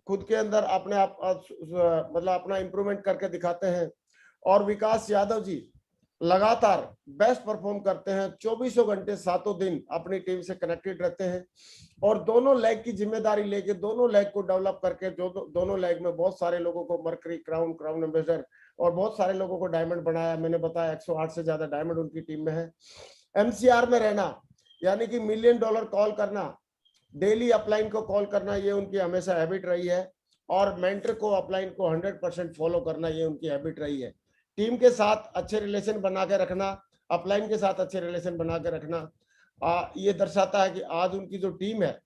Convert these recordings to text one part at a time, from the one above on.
खुद के अंदर अपने आप मतलब अपना इंप्रूवमेंट करके दिखाते हैं। और विकास यादव जी लगातार बेस्ट परफॉर्म करते हैं, 24 घंटे 7 दिन अपनी टीम से कनेक्टेड रहते हैं और दोनों लेग की जिम्मेदारी लेके दोनों लेग को डेवलप करके जो दोनों लेग में बहुत सारे लोगों को मर्करी, क्राउन एम्बेसडर और बहुत सारे लोगों को डायमंड बनाया। मैंने बताया 108 से ज्यादा डायमंड उनकी टीम में है। एमसीआर में रहना यानी कि $1 मिलियन कॉल करना, डेली अपलाइन को कॉल करना, ये उनकी हमेशा हैबिट रही है। और मेंटर को अपलाइन को 100% फॉलो करना, ये उनकी हैबिट रही है। टीम के साथ अच्छे रिलेशन बना के रखना, अपलाइन के साथ अच्छे रिलेशन बना के रखना, ये दर्शाता है कि आज उनकी जो टीम है,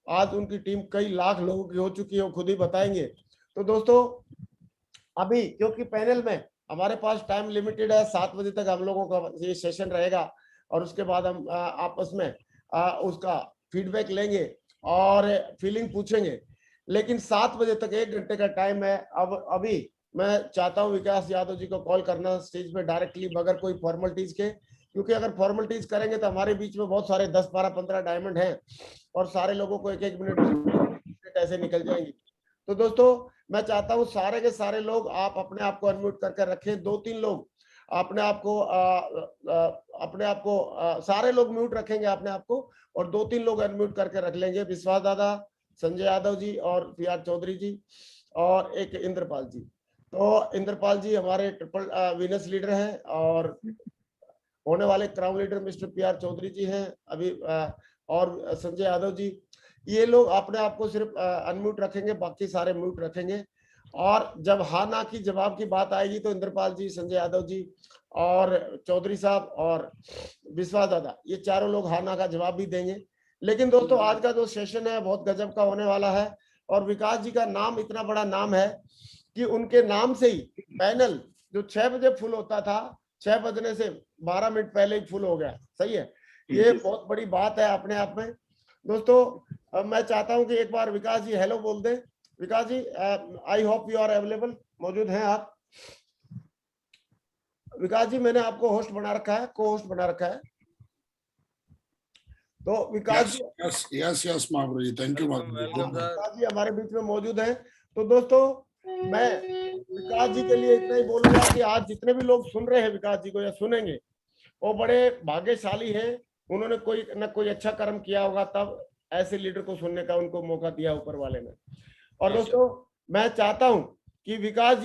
आज उनकी टीम कई लाख लोगों की हो चुकी है, वो खुद ही बताएंगे। तो दोस्तों अभी क्योंकि पैनल में हमारे पास टाइम लिमिटेड है, 7 बजे तक हम लोगों का ये सेशन रहेगा और उसके बाद हम आपस में उसका फीडबैक लेंगे और फीलिंग पूछेंगे। लेकिन 7 बजे तक 1 घंटे का टाइम है। अब अभी मैं चाहता हूं विकास यादव जी को कॉल करना स्टेज पे डायरेक्टली, बगैर कोई फॉर्मेलिटीज के, क्योंकि अगर फॉर्मेलिटीज करेंगे तो हमारे बीच में बहुत सारे 10, 12, 15 डायमंड हैं और सारे लोगों को 1-1 मिनट ऐसे निकल जाएंगे। तो दोस्तों मैं चाहता हूं सारे के सारे लोग आप अपने आप को अनम्यूट करके रखें। 2-3 लोग अपने आप को सारे लोग म्यूट रखेंगे अपने आप को और 2-3 लोग अनम्यूट करके रख लेंगे। विश्वास दादा, संजय यादव जी और PR चौधरी जी और एक इंद्रपाल जी। तो इंद्रपाल जी हमारे ट्रिपल विनर्स लीडर हैं और होने वाले crown leader mister PR Chaudhary ji हैं अभी, और संजय यादव जी। ये लोग अपने आप को सिर्फ अनम्यूट रखेंगे, बाकी सारे म्यूट रखेंगे। और जब हाँ ना की जवाब की बात आएगी तो इंद्रपाल जी, संजय यादव जी और चौधरी साहब और विश्वास दादा, ये चारों लोग हाँ ना का जवाब भी देंगे। लेकिन दोस्तों आज का जो सेशन है बहुत गजब का होने वाला है और विकास जी का नाम इतना बड़ा नाम है कि उनके नाम से ही पैनल जो 6 बजे फुल होता था, 6 बजने से 12 मिनट पहले ही फुल हो गया। सही है, ये बहुत बड़ी बात है अपने आप में। दोस्तों मैं चाहता हूं कि एक बार विकास जी हेलो बोल दें। Vikas ji I hope you are available, मौजूद हैं आप? विकास जी मैंने आपको होस्ट बना रखा है, को होस्ट बना रखा है। तो Vikas yes Mahaprabhu ji, thank you Vikas ji हमारे बीच में मौजूद हैं। तो दोस्तों मैं विकास जी के लिए इतना ही बोलूंगा कि आज जितने भी लोग सुन रहे हैं विकास जी को या सुनेंगे, वो बड़े भाग्यशाली हैं। उन्होंने कोई न कोई अच्छा कर्म किया होगा तब ऐसे लीडर को सुनने का उनको मौका दिया ऊपर वाले ने। और दोस्तों मैं चाहता हूं कि विकास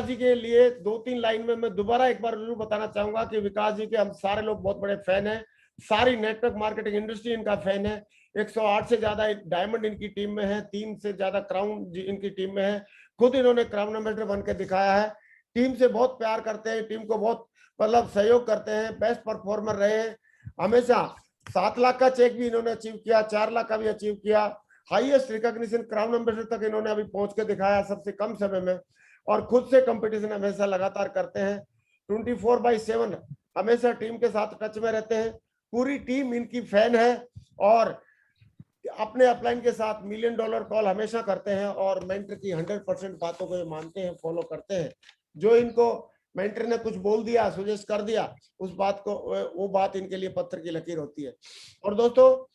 जी के लिए 2-3 लाइन में मैं दोबारा एक बार जरूर बताना चाहूंगा कि विकास जी के हम सारे लोग बहुत बड़े फैन हैं। सारी नेटवर्क मार्केटिंग इंडस्ट्री इनका फैन है। 108 से ज्यादा डायमंड इनकी टीम में है, 3 से ज्यादा क्राउन इनकी टीम में है। खुद इन्होंने क्राउन एम्बेसडर बन के दिखाया है। टीम से बहुत प्यार करते हैं, टीम को बहुत मतलब सहयोग करते हैं, बेस्ट परफॉर्मर रहे हैं हमेशा। 7 लाख का चेक भी इन्होंने अचीव किया, 4 लाख का भी अचीव किया। हाईएस्ट रिकॉग्निशन क्राउन एम्बेसडर तक इन्होंने अभी पहुंच के दिखाया सबसे कम समय में। और खुद से कंपटीशन हमेशा लगातार करते हैं, 24/7 हमेशा टीम के साथ टच में रहते हैं। पूरी टीम इनकी फैन है और अपने अपलाइन के साथ $1 मिलियन कॉल हमेशा करते हैं और मेंटर की 100% बातों को ये मानते हैं, फॉलो करते हैं। जो इनको मेंटर ने कुछ बोल दिया, सजेस्ट कर दिया, उस बात को, वो बात इनके लिए पत्थर की लकीर होती है। और दोस्तों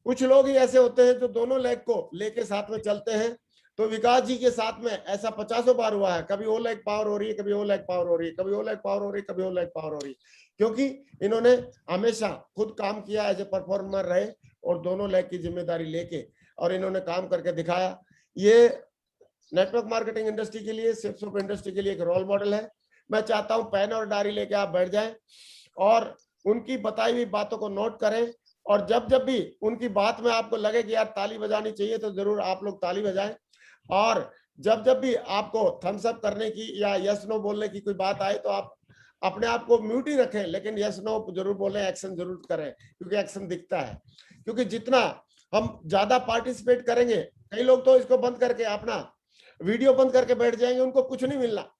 कुछ लोग ही ऐसे होते हैं जो दोनों लेग को लेके साथ में चलते हैं। तो विकास जी के साथ में ऐसा 50 बार हुआ है, कभी वो लेग पावर हो रही है, कभी वो लेग पावर हो रही है, कभी वो लेग पावर हो रही है, कभी वो लेग पावर हो रही है, क्योंकि इन्होंने हमेशा खुद काम किया, एज ए परफॉर्मर रहे और दोनों लेग की जिम्मेदारी लेके और इन्होंने काम करके दिखाया। ये नेटवर्क मार्केटिंग इंडस्ट्री के लिए, सिप्स ऑफ इंडस्ट्री के लिए एक रोल मॉडल है। मैं चाहता हूं पेन और डायरी लेके आप बैठ जाएं और उनकी बताई हुई बातों को नोट करें और जब जब भी उनकी बात में आपको लगे कि यार ताली बजानी चाहिए तो जरूर आप लोग ताली बजाएं। और जब जब भी आपको थम्स अप करने की या यस नो बोलने की कोई बात आए तो आप अपने आप को म्यूट ही रखें, लेकिन यस नो जरूर बोलें, एक्शन जरूर करें, क्योंकि एक्शन दिखता है। क्योंकि जितना हम ज्यादा पार्टिसिपेट करेंगे, कई लोग तो इसको बंद करके अपना वीडियो बंद करके बैठ जाएंगे, उनको कुछ नहीं मिलना।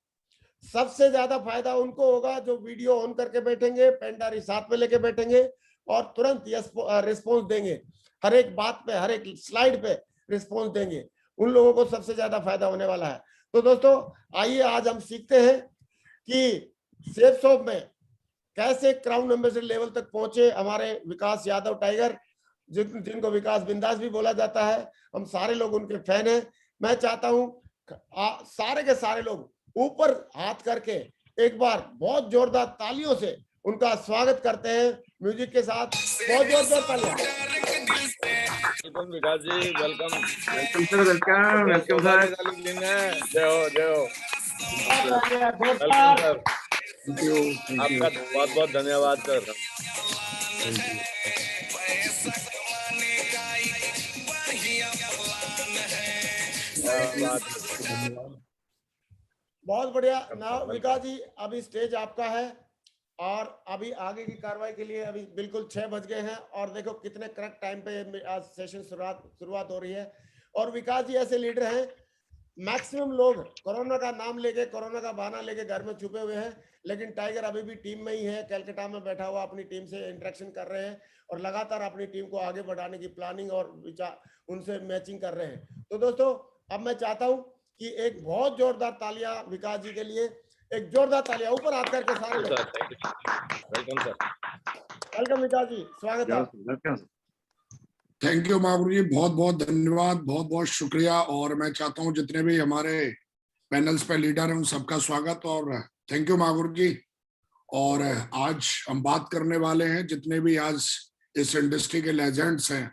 सबसे ज्यादा फायदा उनको होगा जो वीडियो ऑन करके बैठेंगे, पेन डायरी साथ में लेके बैठेंगे और तुरंत यस रिस्पॉन्स देंगे, हर एक बात पे, हर एक स्लाइड पे रिस्पॉन्स देंगे। उन लोगों को सबसे ज्यादा फायदा होने वाला है। तो दोस्तों आइए आज हम सीखते हैं कि सेफ शॉप में कैसे क्राउन एम्बेसडर लेवल तक पहुंचे हमारे विकास यादव टाइगर, जिनको विकास बिंदास भी बोला जाता है। हम सारे लोग उनके फैन हैं। मैं चाहता हूं सारे के सारे लोग ऊपर हाथ करके एक बार बहुत जोरदार तालियों से उनका स्वागत करते हैं म्यूजिक के साथ। बहुत जोरदार तालियां। वेलकम विकास जी, वेलकम सर, वेलकम सर। जय हो जय हो। वेलकम सर, आपका बहुत बहुत धन्यवाद सर। बहुत बढ़िया। नाउ विकास जी, अभी स्टेज आपका है और अभी आगे की कार्रवाई के लिए अभी बिल्कुल 6 बज गए हैं और देखो कितने करेक्ट टाइम पे आज सेशन शुरुआत हो रही है। और विकास जी ऐसे लीडर हैं, मैक्सिमम लोग कोरोना का नाम लेके, कोरोना का बहाना लेके घर में छुपे हुए हैं, लेकिन टाइगर अभी भी टीम में ही है, कलकत्ता में बैठा हुआ अपनी टीम से इंटरेक्शन कर रहे हैं और लगातार अपनी टीम को आगे बढ़ाने की प्लानिंग और विचार उनसे मैचिंग कर रहे हैं। तो दोस्तों, अब मैं चाहता हूं कि एक बहुत जोरदार तालियां विकास जी के लिए, एक जोरदार तालियां ऊपर हाथ करके सारे लोग। Welcome sir. वेलकम विकास जी, स्वागत है। थैंक यू महागुरु जी, बहुत बहुत धन्यवाद, बहुत बहुत शुक्रिया। और मैं चाहता हूँ जितने भी हमारे पैनल्स पे लीडर हैं उन सबका स्वागत और थैंक यू महागुरु जी। और आज हम बात करने वाले हैं, जितने भी आज इस इंडस्ट्री के लेजेंड्स हैं,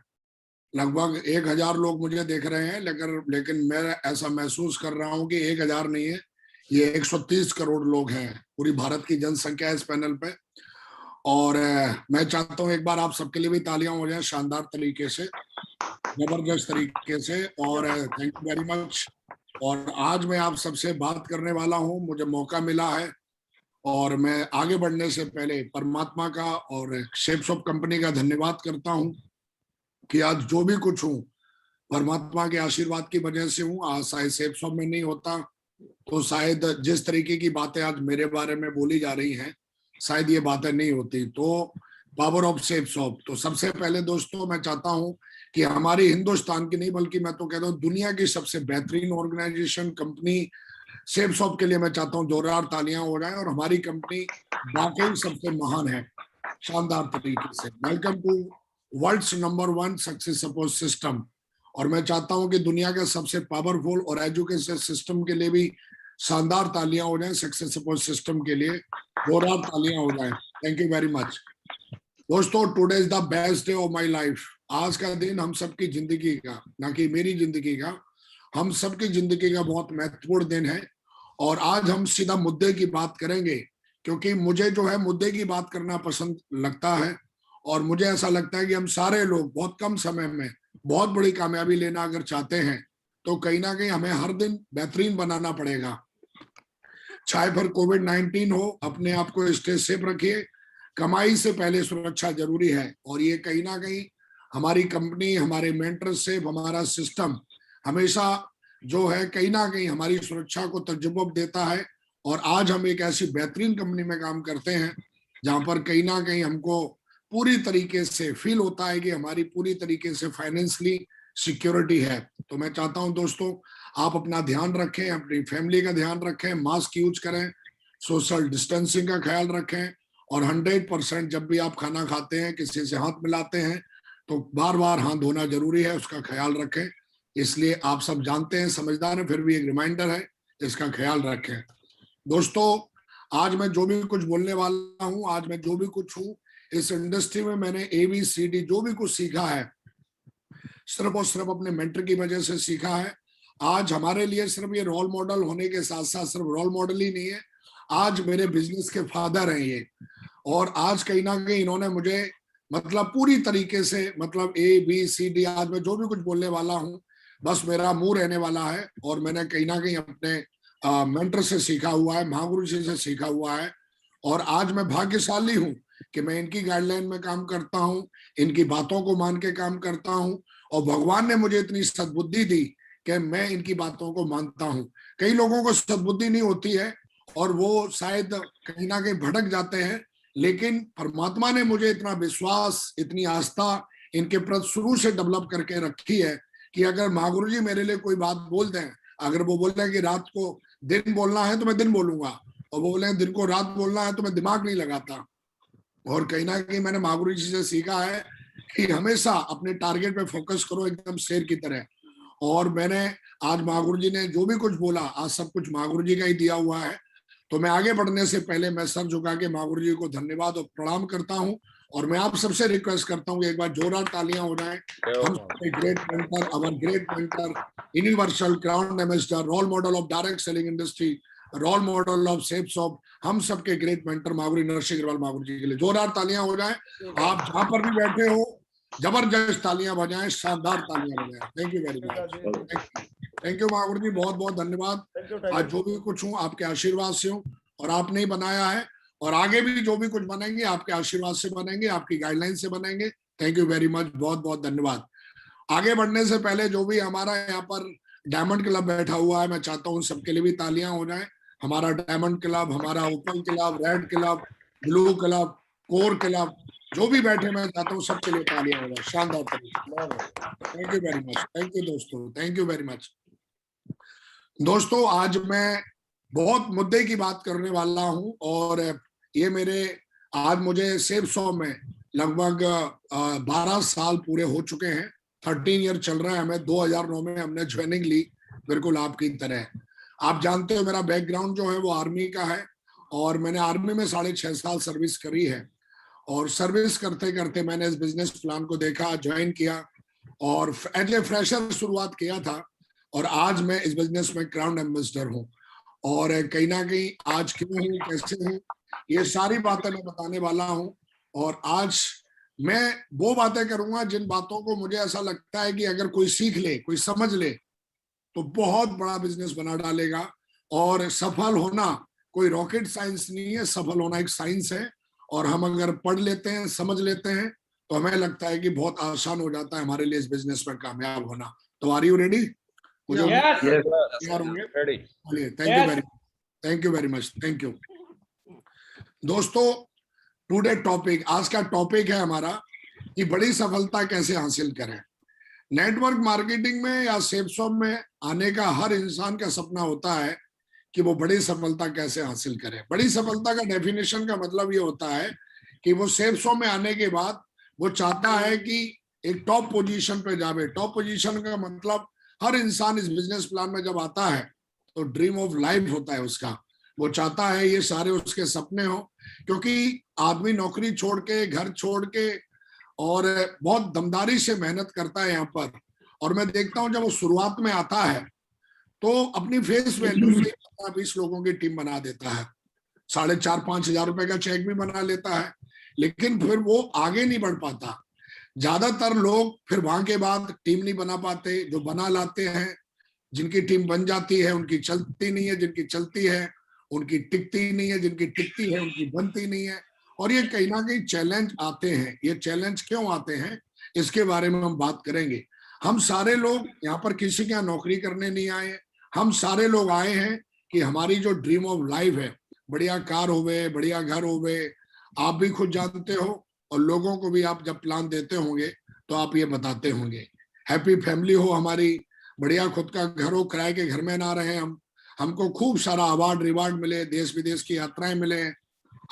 लगभग 1000 लोग मुझे देख रहे हैं, लेकिन मैं ऐसा महसूस कर रहा हूँ कि 1000 नहीं है, ये 130 करोड़ लोग हैं, पूरी भारत की जनसंख्या है इस पैनल पे। और मैं चाहता हूँ एक बार आप सबके लिए भी तालियां हो जाए शानदार तरीके से, जबरदस्त तरीके से। और थैंक यू वेरी मच। और आज मैं आप सबसे बात करने वाला हूँ, मुझे मौका मिला है और मैं आगे बढ़ने से पहले परमात्मा का और शेप्स ऑफ कंपनी का धन्यवाद करता हूँ कि आज जो भी कुछ हूँ परमात्मा के आशीर्वाद की वजह से हूँ। आज शायद शेप्स ऑफ में नहीं होता तो शायद जिस तरीके की बातें आज मेरे बारे में बोली जा रही हैं शायद ये बातें नहीं होती। तो पावर ऑफ शेप्स ऑफ। तो सबसे पहले दोस्तों मैं चाहता हूं कि हमारी हिंदुस्तान की नहीं बल्कि मैं तो कहता हूं दुनिया की सबसे बेहतरीन ऑर्गेनाइजेशन कंपनी शेप्स ऑफ के लिए मैं चाहता हूं जोरदार तालियां हो जाए। और हमारी कंपनी वाकई सबसे महान है शानदार तरीके से। Welcome to world's number 1 success support system. और मैं चाहता हूं कि दुनिया के सबसे पावरफुल और एजुकेशन सिस्टम के लिए भी शानदार तालियां हो जाएं, सक्सेस सपोर्ट सिस्टम के लिए जोरदार तालियां हो जाएं। थैंक यू वेरी मच दोस्तों। Today is the best day of my life. आज का दिन हम सबकी जिंदगी का, ना कि मेरी जिंदगी का, हम सबकी जिंदगी का बहुत महत्वपूर्ण दिन है। और आज हम सीधा मुद्दे की बात करेंगे, क्योंकि मुझे जो है मुद्दे की बात करना पसंद लगता है। और मुझे ऐसा लगता है कि हम सारे लोग बहुत कम समय में बहुत बड़ी कामयाबी लेना अगर चाहते हैं तो कहीं ना कहीं हमें हर दिन बेहतरीन बनाना पड़ेगा। चाहे फिर कोविड-19 हो, अपने आप को स्टे सेफ रखिए। कमाई से पहले सुरक्षा जरूरी है। और ये कहीं ना कहीं हमारी कंपनी, हमारे मेंटरशिप, हमारा सिस्टम हमेशा जो है कहीं ना कहीं हमारी सुरक्षा को तजुर्बा देता है। और आज हम एक ऐसी बेहतरीन कंपनी में काम करते हैं जहां पर कहीं ना कहीं हमको पूरी तरीके से फील होता है कि हमारी पूरी तरीके से फाइनेंशियली सिक्योरिटी है। तो मैं चाहता हूं दोस्तों आप अपना ध्यान रखें, अपनी फैमिली का ध्यान रखें, मास्क यूज करें, सोशल डिस्टेंसिंग का ख्याल रखें। और 100% जब भी आप खाना खाते हैं, किसी से हाथ मिलाते हैं तो बार बार हाथ धोना जरूरी है, उसका ख्याल रखें। इसलिए आप सब जानते हैं, समझदार हैं, फिर भी एक रिमाइंडर है, इसका ख्याल रखें। दोस्तों आज मैं जो भी कुछ बोलने वाला हूं, आज मैं जो भी कुछ हूं, इस इंडस्ट्री में मैंने ABCD जो भी कुछ सीखा है सिर्फ और सिर्फ अपने मेंटर की वजह से सीखा है। आज हमारे लिए सिर्फ ये रोल मॉडल होने के साथ साथ सिर्फ रोल मॉडल ही नहीं है, आज मेरे बिजनेस के फादर हैं ये। और आज कहीं ना कहीं इन्होंने मुझे मतलब पूरी तरीके से मतलब ABCD आज मैं जो भी कुछ बोलने वाला हूँ बस मेरा मुंह रहने वाला है। और मैंने कहीं ना कहीं अपने मेंटर से सीखा हुआ है, महागुरु जी से सीखा हुआ है। और आज मैं भाग्यशाली हूँ कि मैं इनकी गाइडलाइन में काम करता हूँ, इनकी बातों को मान के काम करता हूँ। और भगवान ने मुझे इतनी सद्बुद्धि दी कि मैं इनकी बातों को मानता हूँ। कई लोगों को सद्बुद्धि नहीं होती है और वो शायद कहीं ना कहीं भटक जाते हैं, लेकिन परमात्मा ने मुझे इतना विश्वास, इतनी आस्था इनके प्रति शुरू से डेवलप करके रखी है कि अगर महागुरु जी मेरे लिए कोई बात बोल दें, अगर वो बोल रहे हैं कि रात को दिन बोलना है तो मैं दिन बोलूंगा, और वो बोले दिन को रात बोलना है तो मैं दिमाग नहीं लगाता। और कहीं ना कहीं मैंने महागुरु जी से सीखा है कि हमेशा अपने टारगेट पे फोकस करो, एकदम शेर की तरह। और मैंने आज महागुरु जी ने जो भी कुछ बोला, आज सब कुछ महागुरु जी का ही दिया हुआ है। तो मैं आगे बढ़ने से पहले मैं सर झुका के महागुरु जी को धन्यवाद और प्रणाम करता हूं। और मैं आप सबसे रिक्वेस्ट करता हूं एक बार जोरदार तालियां हो जाए। हम great mentor, our great mentor, universal crown ambassador, role model of direct selling industry, role model of safe shop, हम सबके ग्रेट मेंटर महागुरु नरसिंह अग्रवाल महागुरु जी के लिए जोरदार तालियां हो जाए। आप जहां पर भी बैठे हो जबरदस्त तालियां बजाएं, शानदार तालियां बजाएं। Thank you very much. Thank you Mahaguru ji, बहुत बहुत धन्यवाद। आज जो भी कुछ हूँ आपके आशीर्वाद से हूँ और आपने ही बनाया है, और आगे भी जो भी कुछ बनेंगे आपके आशीर्वाद से बनेंगे, आपकी गाइडलाइन से बनेंगे। थैंक यू वेरी मच, बहुत बहुत धन्यवाद। आगे बढ़ने से पहले जो भी हमारा यहाँ पर डायमंड क्लब बैठा हुआ है, मैं चाहता हूँ सबके लिए भी तालियां हो जाए। हमारा डायमंड क्लब, हमारा open club, red club, blue club, core club, जो भी बैठे मैं चाहता हूँ सबके लिए तालियां हो जाए, शानदार तरीके। Thank you very much, thank you दोस्तों, थैंक यू वेरी मच। दोस्तों आज मैं बहुत मुद्दे की बात करने वाला हूं, और ये मेरे आज मुझे सेफ शॉप में लगभग 12 साल पूरे हो चुके हैं। 13 ईयर चल रहा है हमें। 2009 में हमने ज्वाइनिंग ली, बिल्कुल आपकी तरह। आप जानते हो मेरा बैकग्राउंड जो है वो आर्मी का है, और मैंने आर्मी में 6.5 साल सर्विस करी है। और सर्विस करते करते मैंने इस बिजनेस प्लान को देखा, ज्वाइन किया, और एज ए फ्रेशर शुरुआत किया था, और आज मैं इस बिजनेस में क्राउन एम्बेसडर हूँ। और कहीं ना कहीं आज क्यों हूँ, कैसे हूँ, ये सारी बातें मैं बताने वाला हूँ। और आज मैं वो बातें करूंगा जिन बातों को मुझे ऐसा लगता है कि अगर कोई सीख ले, कोई समझ ले, तो बहुत बड़ा बिजनेस बना डालेगा। और सफल होना कोई रॉकेट साइंस नहीं है, सफल होना एक साइंस है। और हम अगर पढ़ लेते हैं, समझ लेते हैं, तो हमें लगता है कि बहुत आसान हो जाता है हमारे लिए इस बिजनेस में कामयाब होना। तो आर यू रेडी? मुझे तैयार होंगे? Thank you very much, thank you. दोस्तों टुडे टॉपिक, आज का टॉपिक है हमारा कि बड़ी सफलता कैसे हासिल करें। नेटवर्क मार्केटिंग में या सेफ शॉप में आने का हर इंसान का सपना होता है कि वो बड़ी सफलता कैसे हासिल करे। बड़ी सफलता का डेफिनेशन का मतलब ये होता है कि वो सेफ शॉप में आने के बाद वो चाहता है कि एक टॉप पोजीशन पे जावे। टॉप पोजीशन का मतलब हर इंसान इस बिजनेस प्लान में जब आता है तो ड्रीम ऑफ लाइफ होता है उसका। वो चाहता है ये सारे उसके सपने हो, क्योंकि आदमी नौकरी छोड़ के, घर छोड़ के, और बहुत दमदारी से मेहनत करता है यहाँ पर। और मैं देखता हूँ जब वो शुरुआत में आता है तो अपनी फेस वैल्यू से 20 लोगों की टीम बना देता है, 4,500-5 हजार रुपए का चेक भी बना लेता है, लेकिन फिर वो आगे नहीं बढ़ पाता। ज्यादातर लोग फिर वहां के बाद टीम नहीं बना पाते। जो बना लाते हैं, जिनकी टीम बन जाती है उनकी चलती नहीं है, जिनकी चलती है उनकी टिकती नहीं है, जिनकी टिकती है उनकी बनती नहीं है। और ये कहीं ना कहीं चैलेंज आते हैं। ये चैलेंज क्यों आते हैं, इसके बारे में हम बात करेंगे। हम सारे लोग यहाँ पर किसी के यहाँ नौकरी करने नहीं आए, हम सारे लोग आए हैं कि हमारी जो ड्रीम ऑफ लाइफ है, बढ़िया कार होवे, बढ़िया घर होवे, आप भी खुद जानते हो, और लोगों को भी आप जब प्लान देते होंगे तो आप ये बताते होंगे। हैप्पी फैमिली हो हमारी, बढ़िया खुद का घर हो, किराए के घर में ना रहे हम, हमको खूब सारा अवार्ड रिवार्ड मिले, देश विदेश की यात्राएं मिले।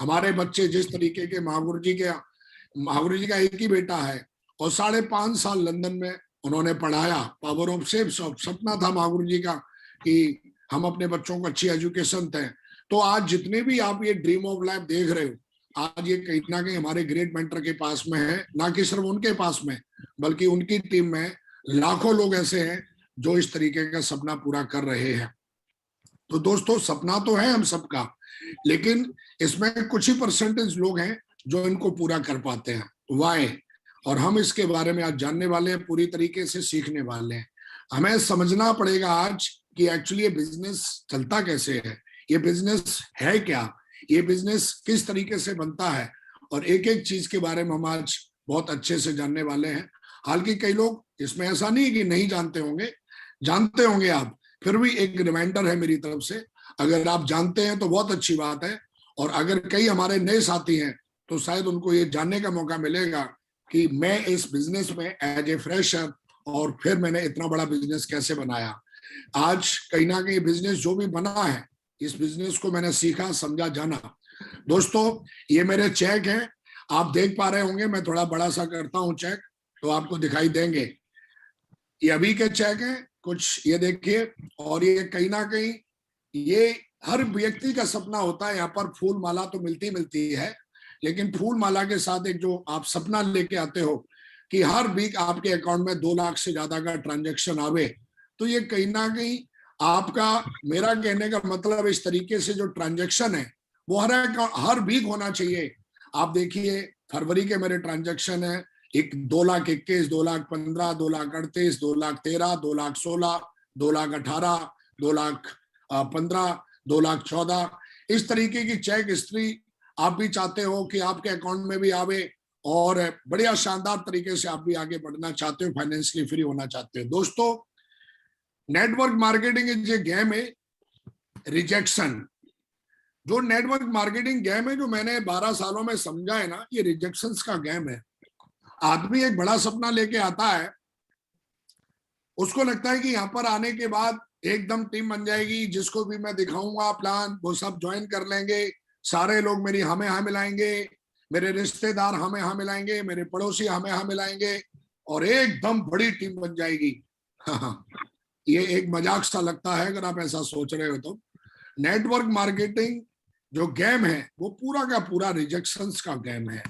हमारे बच्चे जिस तरीके के, महागुरु जी का एक ही बेटा है और 5.5 साल लंदन में उन्होंने पढ़ाया। पावर ऑफ सेफ शॉप सपना था महागुरु जी का कि हम अपने बच्चों को अच्छी एजुकेशन दें। तो आज जितने भी आप ये ड्रीम ऑफ लाइफ देख रहे हो, आज ये कहीं ना कहीं हमारे ग्रेट मेंटर के पास में है। ना कि सिर्फ उनके पास में, बल्कि उनकी टीम में लाखों लोग ऐसे हैं जो इस तरीके का सपना पूरा कर रहे हैं। तो दोस्तों सपना तो है हम सबका, लेकिन इसमें कुछ ही परसेंटेज लोग हैं जो इनको पूरा कर पाते हैं। वाई? और हम इसके बारे में आज जानने वाले हैं, पूरी तरीके से सीखने वाले हैं। हमें समझना पड़ेगा आज कि एक्चुअली ये बिजनेस चलता कैसे है, ये बिजनेस है क्या, ये बिजनेस किस तरीके से बनता है, और एक एक चीज के बारे में हम आज बहुत अच्छे से जानने वाले हैं। हालांकि कई लोग इसमें ऐसा नहीं कि नहीं जानते होंगे, जानते होंगे आप, फिर भी एक रिमाइंडर है मेरी तरफ से, अगर आप जानते हैं तो बहुत अच्छी बात है। और अगर कई हमारे नए साथी हैं तो शायद उनको ये जानने का मौका मिलेगा कि मैं इस बिजनेस में एज ए फ्रेशर, और फिर मैंने इतना बड़ा बिजनेस कैसे बनाया। आज कहीं ना कहीं बिजनेस जो भी बना है, इस बिजनेस को मैंने सीखा, समझा, जाना। दोस्तों ये मेरे चेक हैं, आप देख पा रहे होंगे, मैं थोड़ा बड़ा सा करता हूं चेक तो आपको दिखाई देंगे। ये अभी के चेक हैं, कुछ ये देखिए, और ये कहीं ना कहीं ये हर व्यक्ति का सपना होता है। यहाँ पर फूल माला तो मिलती है, लेकिन फूल माला के साथ एक जो आप सपना लेके आते हो कि हर वीक आपके अकाउंट में 2 लाख से ज्यादा का ट्रांजैक्शन आवे, तो ये कहीं ना कहीं आपका, मेरा कहने का मतलब इस तरीके से जो ट्रांजैक्शन है वो हर वीक होना चाहिए। आप देखिए फरवरी के मेरे ट्रांजैक्शन है 2,21,000, 2,15,000, 2,38,000, 2,13,000, 2,16,000, 2,18,000, 2,15,000, 2,14,000, इस तरीके की चेक हिस्ट्री आप भी चाहते हो कि आपके अकाउंट में भी आवे और बढ़िया शानदार तरीके से आप भी आगे बढ़ना चाहते हो, फाइनेंशियली फ्री होना चाहते हो। दोस्तों, network marketing is a game है रिजेक्शन। जो नेटवर्क मार्केटिंग गेम है जो मैंने 12 सालों में समझा है ना, ये रिजेक्शंस का गेम है। आदमी एक बड़ा सपना लेके आता है, उसको लगता है कि यहाँ पर आने के बाद एकदम टीम बन जाएगी, जिसको भी मैं दिखाऊंगा प्लान वो सब ज्वाइन कर लेंगे, सारे लोग मेरी हमें हाँ मिलाएंगे, मेरे रिश्तेदार हमें हाँ मिलाएंगे, मेरे पड़ोसी हमें हाँ मिलाएंगे और एकदम बड़ी टीम बन जाएगी। ये एक मजाक सा लगता है अगर आप ऐसा सोच रहे हो तो। नेटवर्क मार्केटिंग जो गेम है वो पूरा का पूरा रिजेक्शंस का गेम है।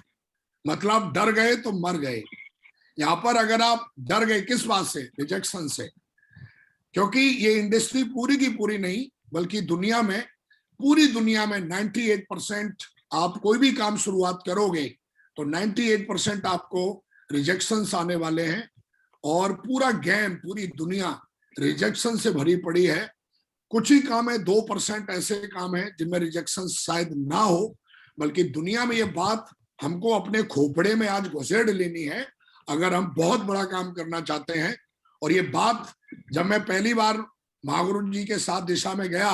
मतलब डर गए तो मर गए। यहाँ पर अगर आप डर गए किस बात से? रिजेक्शन से। क्योंकि ये इंडस्ट्री पूरी की पूरी नहीं बल्कि दुनिया में, पूरी दुनिया में 98% आप कोई भी काम शुरुआत करोगे तो 98% आपको रिजेक्शंस आने वाले हैं और पूरा गेम, पूरी दुनिया रिजेक्शन से भरी पड़ी है। कुछ ही काम है, 2% ऐसे काम है जिनमें रिजेक्शन शायद ना हो, बल्कि दुनिया में ये बात हमको अपने खोपड़े में आज घुसेड़ लेनी है अगर हम बहुत बड़ा काम करना चाहते हैं। और ये बात जब मैं पहली बार महागुरु जी के साथ दिशा में गया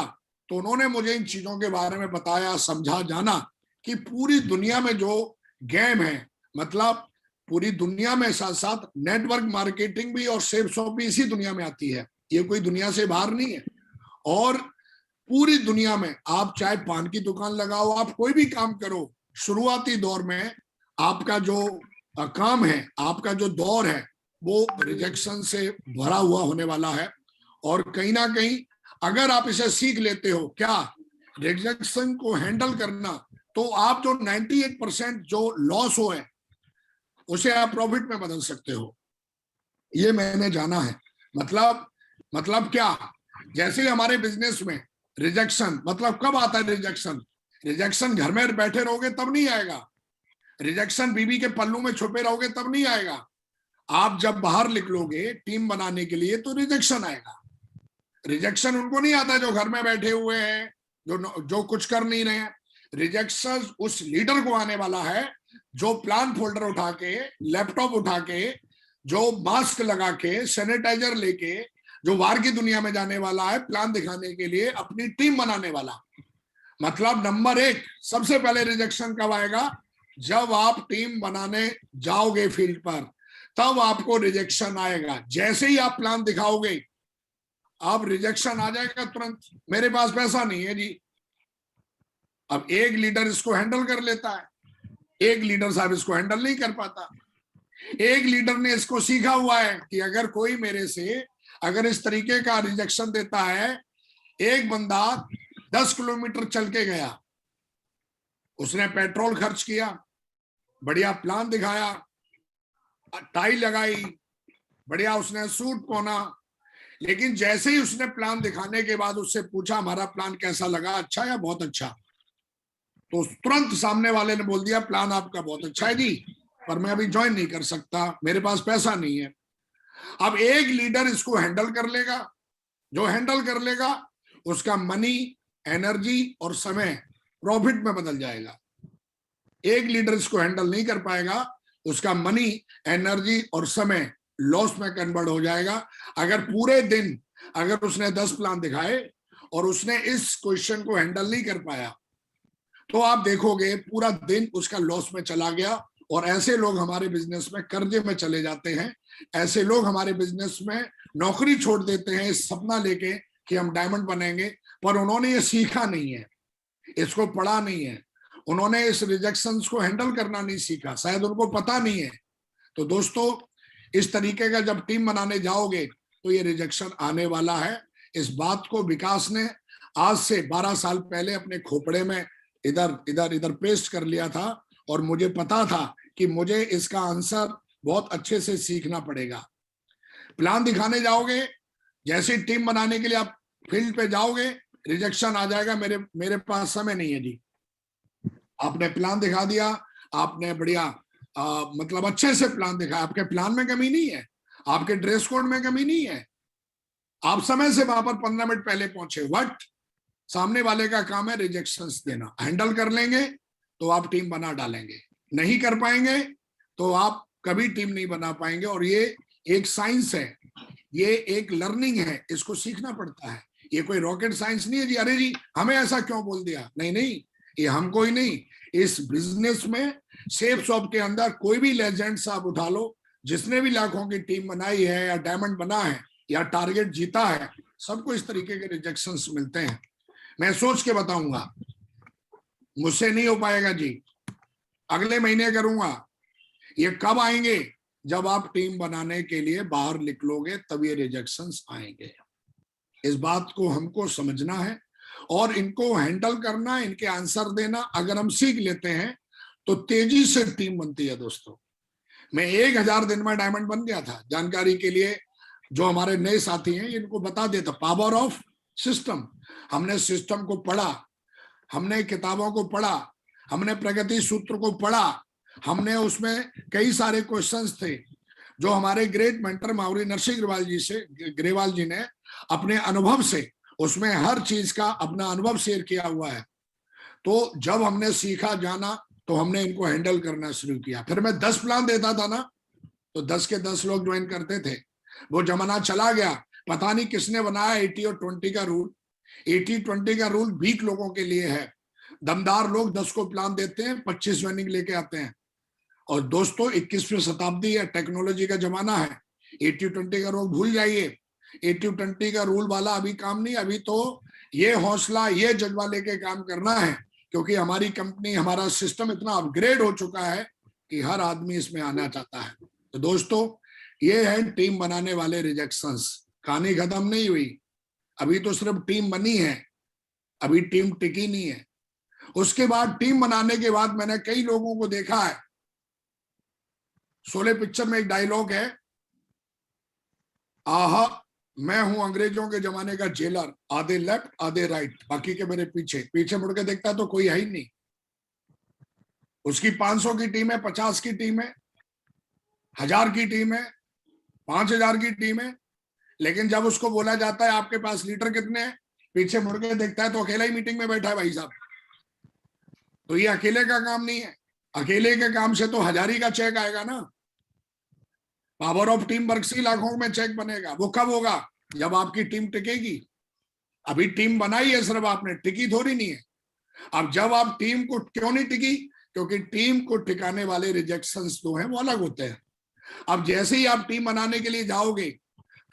तो उन्होंने मुझे इन चीजों के बारे में बताया, समझा, जाना कि पूरी दुनिया में जो गेम है, मतलब पूरी दुनिया में साथ साथ नेटवर्क मार्केटिंग भी और सेल्स शॉप भी इसी दुनिया में आती है, ये कोई दुनिया से बाहर नहीं है। और पूरी दुनिया में आप चाहे पान की दुकान लगाओ, आप कोई भी काम करो, शुरुआती दौर में आपका जो काम है, आपका जो दौर है वो रिजेक्शन से भरा हुआ होने वाला है। और कहीं ना कहीं अगर आप इसे सीख लेते हो क्या रिजेक्शन को हैंडल करना, तो आप जो 98% जो लॉस हो है उसे आप प्रॉफिट में बदल सकते हो। ये मैंने जाना है। मतलब क्या, जैसे ही हमारे बिजनेस में रिजेक्शन, मतलब कब आता है रिजेक्शन? रिजेक्शन घर में बैठे रहोगे तब नहीं आएगा, रिजेक्शन बीवी के पल्लू में छुपे रहोगे तब नहीं आएगा। आप जब बाहर निकलोगे टीम बनाने के लिए तो रिजेक्शन आएगा। रिजेक्शन उनको नहीं आता जो घर में बैठे हुए हैं, जो कुछ कर नहीं रहे हैं। रिजेक्शन उस लीडर को आने वाला है जो प्लान फोल्डर उठा के, लैपटॉप उठा के, जो मास्क लगा के, सैनिटाइजर लेके, जो बाहर की दुनिया में जाने वाला है प्लान दिखाने के लिए, अपनी टीम बनाने वाला। मतलब नंबर 1 सबसे पहले रिजेक्शन कब आएगा? जब आप टीम बनाने जाओगे फील्ड पर, तब आपको रिजेक्शन आएगा। जैसे ही आप प्लान दिखाओगे अब रिजेक्शन आ जाएगा तुरंत। मेरे पास पैसा नहीं है जी। अब एक लीडर इसको हैंडल कर लेता है, एक लीडर साहब इसको हैंडल नहीं कर पाता। एक लीडर ने इसको सीखा हुआ है कि अगर कोई मेरे से अगर इस तरीके का रिजेक्शन देता है, एक बंदा 10 किलोमीटर चल के गया, उसने पेट्रोल खर्च किया, बढ़िया प्लान दिखाया, टाई लगाई, बढ़िया उसने सूट पहना, लेकिन जैसे ही उसने प्लान दिखाने के बाद उससे पूछा हमारा प्लान कैसा लगा, अच्छा या बहुत अच्छा, तो तुरंत सामने वाले ने बोल दिया प्लान आपका बहुत अच्छा है जी, पर मैं अभी ज्वाइन नहीं कर सकता, मेरे पास पैसा नहीं है। अब एक लीडर इसको हैंडल कर लेगा, जो हैंडल कर लेगा उसका मनी, एनर्जी और समय प्रॉफिट में बदल जाएगा। एक लीडर इसको हैंडल नहीं कर पाएगा, उसका मनी, एनर्जी और समय लॉस में कन्वर्ट हो जाएगा। अगर पूरे दिन अगर उसने 10 प्लान दिखाए और उसने इस क्वेश्चन को हैंडल नहीं कर पाया, तो आप देखोगे पूरा दिन उसका लॉस में चला गया। और ऐसे लोग हमारे बिजनेस में कर्जे में चले जाते हैं, ऐसे लोग हमारे बिजनेस में नौकरी छोड़ देते हैं इस सपना लेके कि हम डायमंड बनेंगे, पर उन्होंने ये सीखा नहीं है, इसको पढ़ा नहीं है, उन्होंने इस रिजेक्शंस को हैंडल करना नहीं सीखा, शायद उनको पता नहीं है। तो दोस्तों, इस तरीके का जब टीम बनाने जाओगे तो ये रिजेक्शन आने वाला है। इस बात को विकास ने आज से 12 साल पहले अपने खोपड़े में इधर इधर इधर पेस्ट कर लिया था, और मुझे पता था कि मुझे इसका आंसर बहुत अच्छे से सीखना पड़ेगा। प्लान दिखाने जाओगे, जैसे टीम बनाने के लिए आप फील्ड पे जाओगे, रिजेक्शन आ जाएगा, मेरे पास समय नहीं है जी। आपने प्लान दिखा दिया, आपने बढ़िया मतलब अच्छे से प्लान दिखाया, आपके प्लान में कमी नहीं है, आपके ड्रेस कोड में कमी नहीं है, आप समय से वहां पर 15 मिनट पहले पहुंचे। वट सामने वाले का काम है रिजेक्शंस देना। हैंडल कर लेंगे तो आप टीम बना डालेंगे, नहीं कर पाएंगे तो आप कभी टीम नहीं बना पाएंगे। और ये एक साइंस है, ये एक लर्निंग है, इसको सीखना पड़ता है। ये कोई रॉकेट साइंस नहीं है जी, अरे जी हमें ऐसा क्यों बोल दिया, नहीं नहीं, ये हमको ही नहीं, इस बिजनेस में सेफ शॉप के अंदर कोई भी लेजेंड साहब उठा लो, जिसने भी लाखों की टीम बनाई है या डायमंड बना है या टारगेट जीता है, सबको इस तरीके के रिजेक्शंस मिलते हैं। मैं सोच के बताऊंगा, मुझसे नहीं हो पाएगा जी, अगले महीने करूंगा। ये कब आएंगे? जब आप टीम बनाने के लिए बाहर निकलोगे तब ये रिजेक्शंस आएंगे। इस बात को हमको समझना है और इनको हैंडल करना, इनके आंसर देना अगर हम सीख लेते हैं तो तेजी से टीम बनती है। दोस्तों, मैं 1000 दिन में डायमंड बन गया था। जानकारी के लिए जो हमारे नए साथी हैं इनको बता देता, पावर ऑफ सिस्टम। हमने सिस्टम को पढ़ा, हमने किताबों को पढ़ा, हमने प्रगति सूत्र को पढ़ा, हमने उसमें कई सारे क्वेश्चंस थे जो हमारे great mentor Maori Narasimha Grewal जी ने अपने अनुभव से, उसमें हर चीज का अपना अनुभव शेयर किया हुआ है। तो जब हमने सीखा जाना तो हमने इनको हैंडल करना शुरू किया। फिर मैं 10 प्लान देता था ना, तो 10 के 10 लोग ज्वाइन करते थे। वो जमाना चला गया, पता नहीं किसने बनाया 80 और 20 का रूल। 80-20 का रूल वीक लोगों के लिए है। दमदार लोग 10 को प्लान देते हैं, 25 ज्वाइनिंग लेके आते हैं। और दोस्तों 21वीं शताब्दी है, टेक्नोलॉजी का जमाना है। 80-20 का रूल भूल जाइए। 80-20 का रूल वाला अभी काम नहीं। अभी तो ये हौसला, ये जज्बा लेके काम करना है, क्योंकि हमारी कंपनी, हमारा सिस्टम इतना अपग्रेड हो चुका है कि हर आदमी इसमें आना चाहता है। तो दोस्तों, ये है टीम बनाने वाले रिजेक्शंस। कहानी खत्म नहीं हुई, अभी तो सिर्फ टीम बनी है, अभी टीम टिकी नहीं है। उसके बाद टीम बनाने के बाद मैंने कई लोगों को देखा है। शोले पिक्चर में एक डायलॉग है, आहा मैं हूं अंग्रेजों के जमाने का जेलर, आधे लेफ्ट आधे राइट, बाकी के मेरे पीछे। पीछे मुड़ के देखता है तो कोई है ही नहीं। उसकी 500 की टीम है, 50 की टीम है, 1000 की टीम है, 5000 की टीम है, लेकिन जब उसको बोला जाता है आपके पास लीडर कितने हैं, पीछे मुड़ के देखता है तो अकेला ही मीटिंग में बैठा है भाई साहब। तो ये अकेले का काम नहीं है। अकेले के काम से तो 1000 का चेक आएगा ना। पावर ऑफ टीम वर्क से लाखों में चेक बनेगा। वो कब होगा? जब आपकी टीम टिकेगी। अभी टीम बनाई है सिर्फ आपने, टिकी थोड़ी नहीं है। अब जब आप टीम को, क्यों नहीं टिकी? क्योंकि टीम को टिकाने वाले रिजेक्शंस जो हैं वो अलग होते हैं। अब जैसे ही आप टीम बनाने के लिए जाओगे,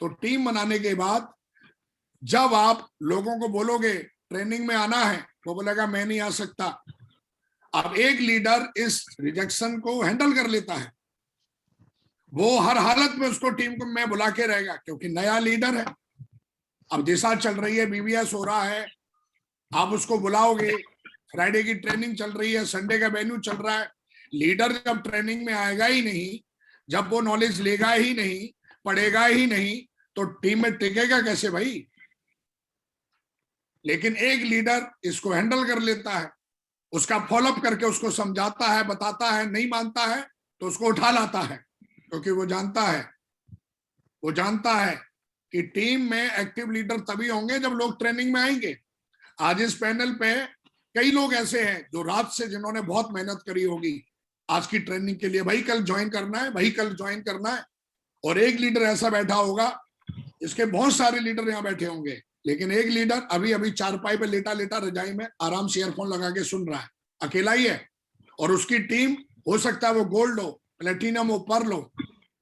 तो टीम बनाने के बाद जब आप लोगों को बोलोगे ट्रेनिंग में आना है, वो बोलेगा मैं नहीं आ सकता। अब एक लीडर इस रिजेक्शन को हैंडल कर लेता है, वो हर हालत में उसको टीम को मैं बुला के रहेगा, क्योंकि नया लीडर है। अब दिशा चल रही है, बीबीएस हो रहा है, आप उसको बुलाओगे, फ्राइडे की ट्रेनिंग चल रही है, संडे का वेन्यू चल रहा है। लीडर जब ट्रेनिंग में आएगा ही नहीं, जब वो नॉलेज लेगा ही नहीं, पढ़ेगा ही नहीं, तो टीम में टिकेगा कैसे भाई? लेकिन एक लीडर इसको हैंडल कर लेता है, उसका फॉलोअप करके उसको समझाता है, बताता है, नहीं मानता है तो उसको उठा लाता है, क्योंकि वो जानता है कि टीम में एक्टिव लीडर तभी होंगे जब लोग ट्रेनिंग में आएंगे। आज इस पैनल पे कई लोग ऐसे हैं जो रात से, जिन्होंने बहुत मेहनत करी होगी आज की ट्रेनिंग के लिए, भाई कल ज्वाइन करना है, भाई कल ज्वाइन करना है। और एक लीडर ऐसा बैठा होगा, इसके बहुत सारे लीडर यहाँ बैठे होंगे, लेकिन एक लीडर अभी अभी चारपाई पे लेटा लेटा रजाई में आराम से ईयरफोन लगा के सुन रहा है, अकेला ही है। और उसकी टीम हो सकता है वो गोल्ड हो, प्लेटिनम हो, पर्ल हो,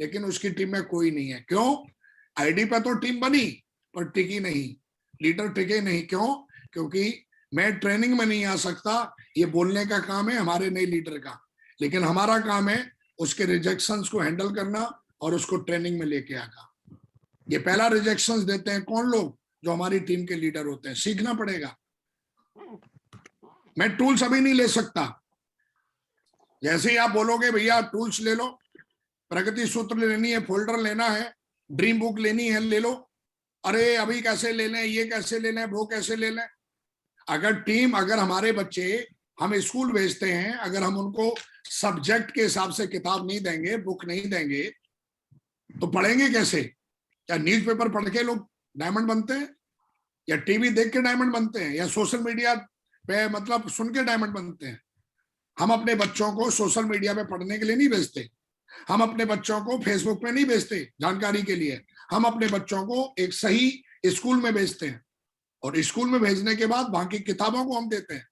लेकिन उसकी टीम में कोई नहीं है। क्यों? आईडी पे तो टीम बनी पर टिकी नहीं, लीडर टिके नहीं। क्यों? क्योंकि मैं ट्रेनिंग में नहीं आ सकता, ये बोलने का काम है हमारे नए लीडर का, लेकिन हमारा काम है उसके रिजेक्शंस को हैंडल करना और उसको ट्रेनिंग में लेके आना। ये पहला रिजेक्शंस देते हैं कौन लोग? जो हमारी टीम के लीडर होते हैं। सीखना पड़ेगा। मैं टूल्स अभी नहीं ले सकता। जैसे ही आप बोलोगे भैया टूल्स ले लो, प्रगति सूत्र लेनी है, फोल्डर लेना है, ड्रीम बुक लेनी है, ले लो। अरे अभी कैसे ले लें, ये कैसे ले लें, वो कैसे ले लें? अगर हमारे बच्चे हम स्कूल भेजते हैं, अगर हम उनको सब्जेक्ट के हिसाब से किताब नहीं देंगे, बुक नहीं देंगे, तो पढ़ेंगे कैसे? क्या न्यूज़पेपर पढ़ के लोग डायमंड बनते हैं, या टीवी देख के डायमंड बनते हैं, या सोशल मीडिया पे मतलब सुन के डायमंड बनते हैं? हम अपने बच्चों को सोशल मीडिया पे पढ़ने के लिए नहीं भेजते। हम अपने बच्चों को फेसबुक पे नहीं भेजते जानकारी के लिए। हम अपने बच्चों को एक सही स्कूल में भेजते हैं, और स्कूल में भेजने के बाद वहां की किताबों को हम देते हैं।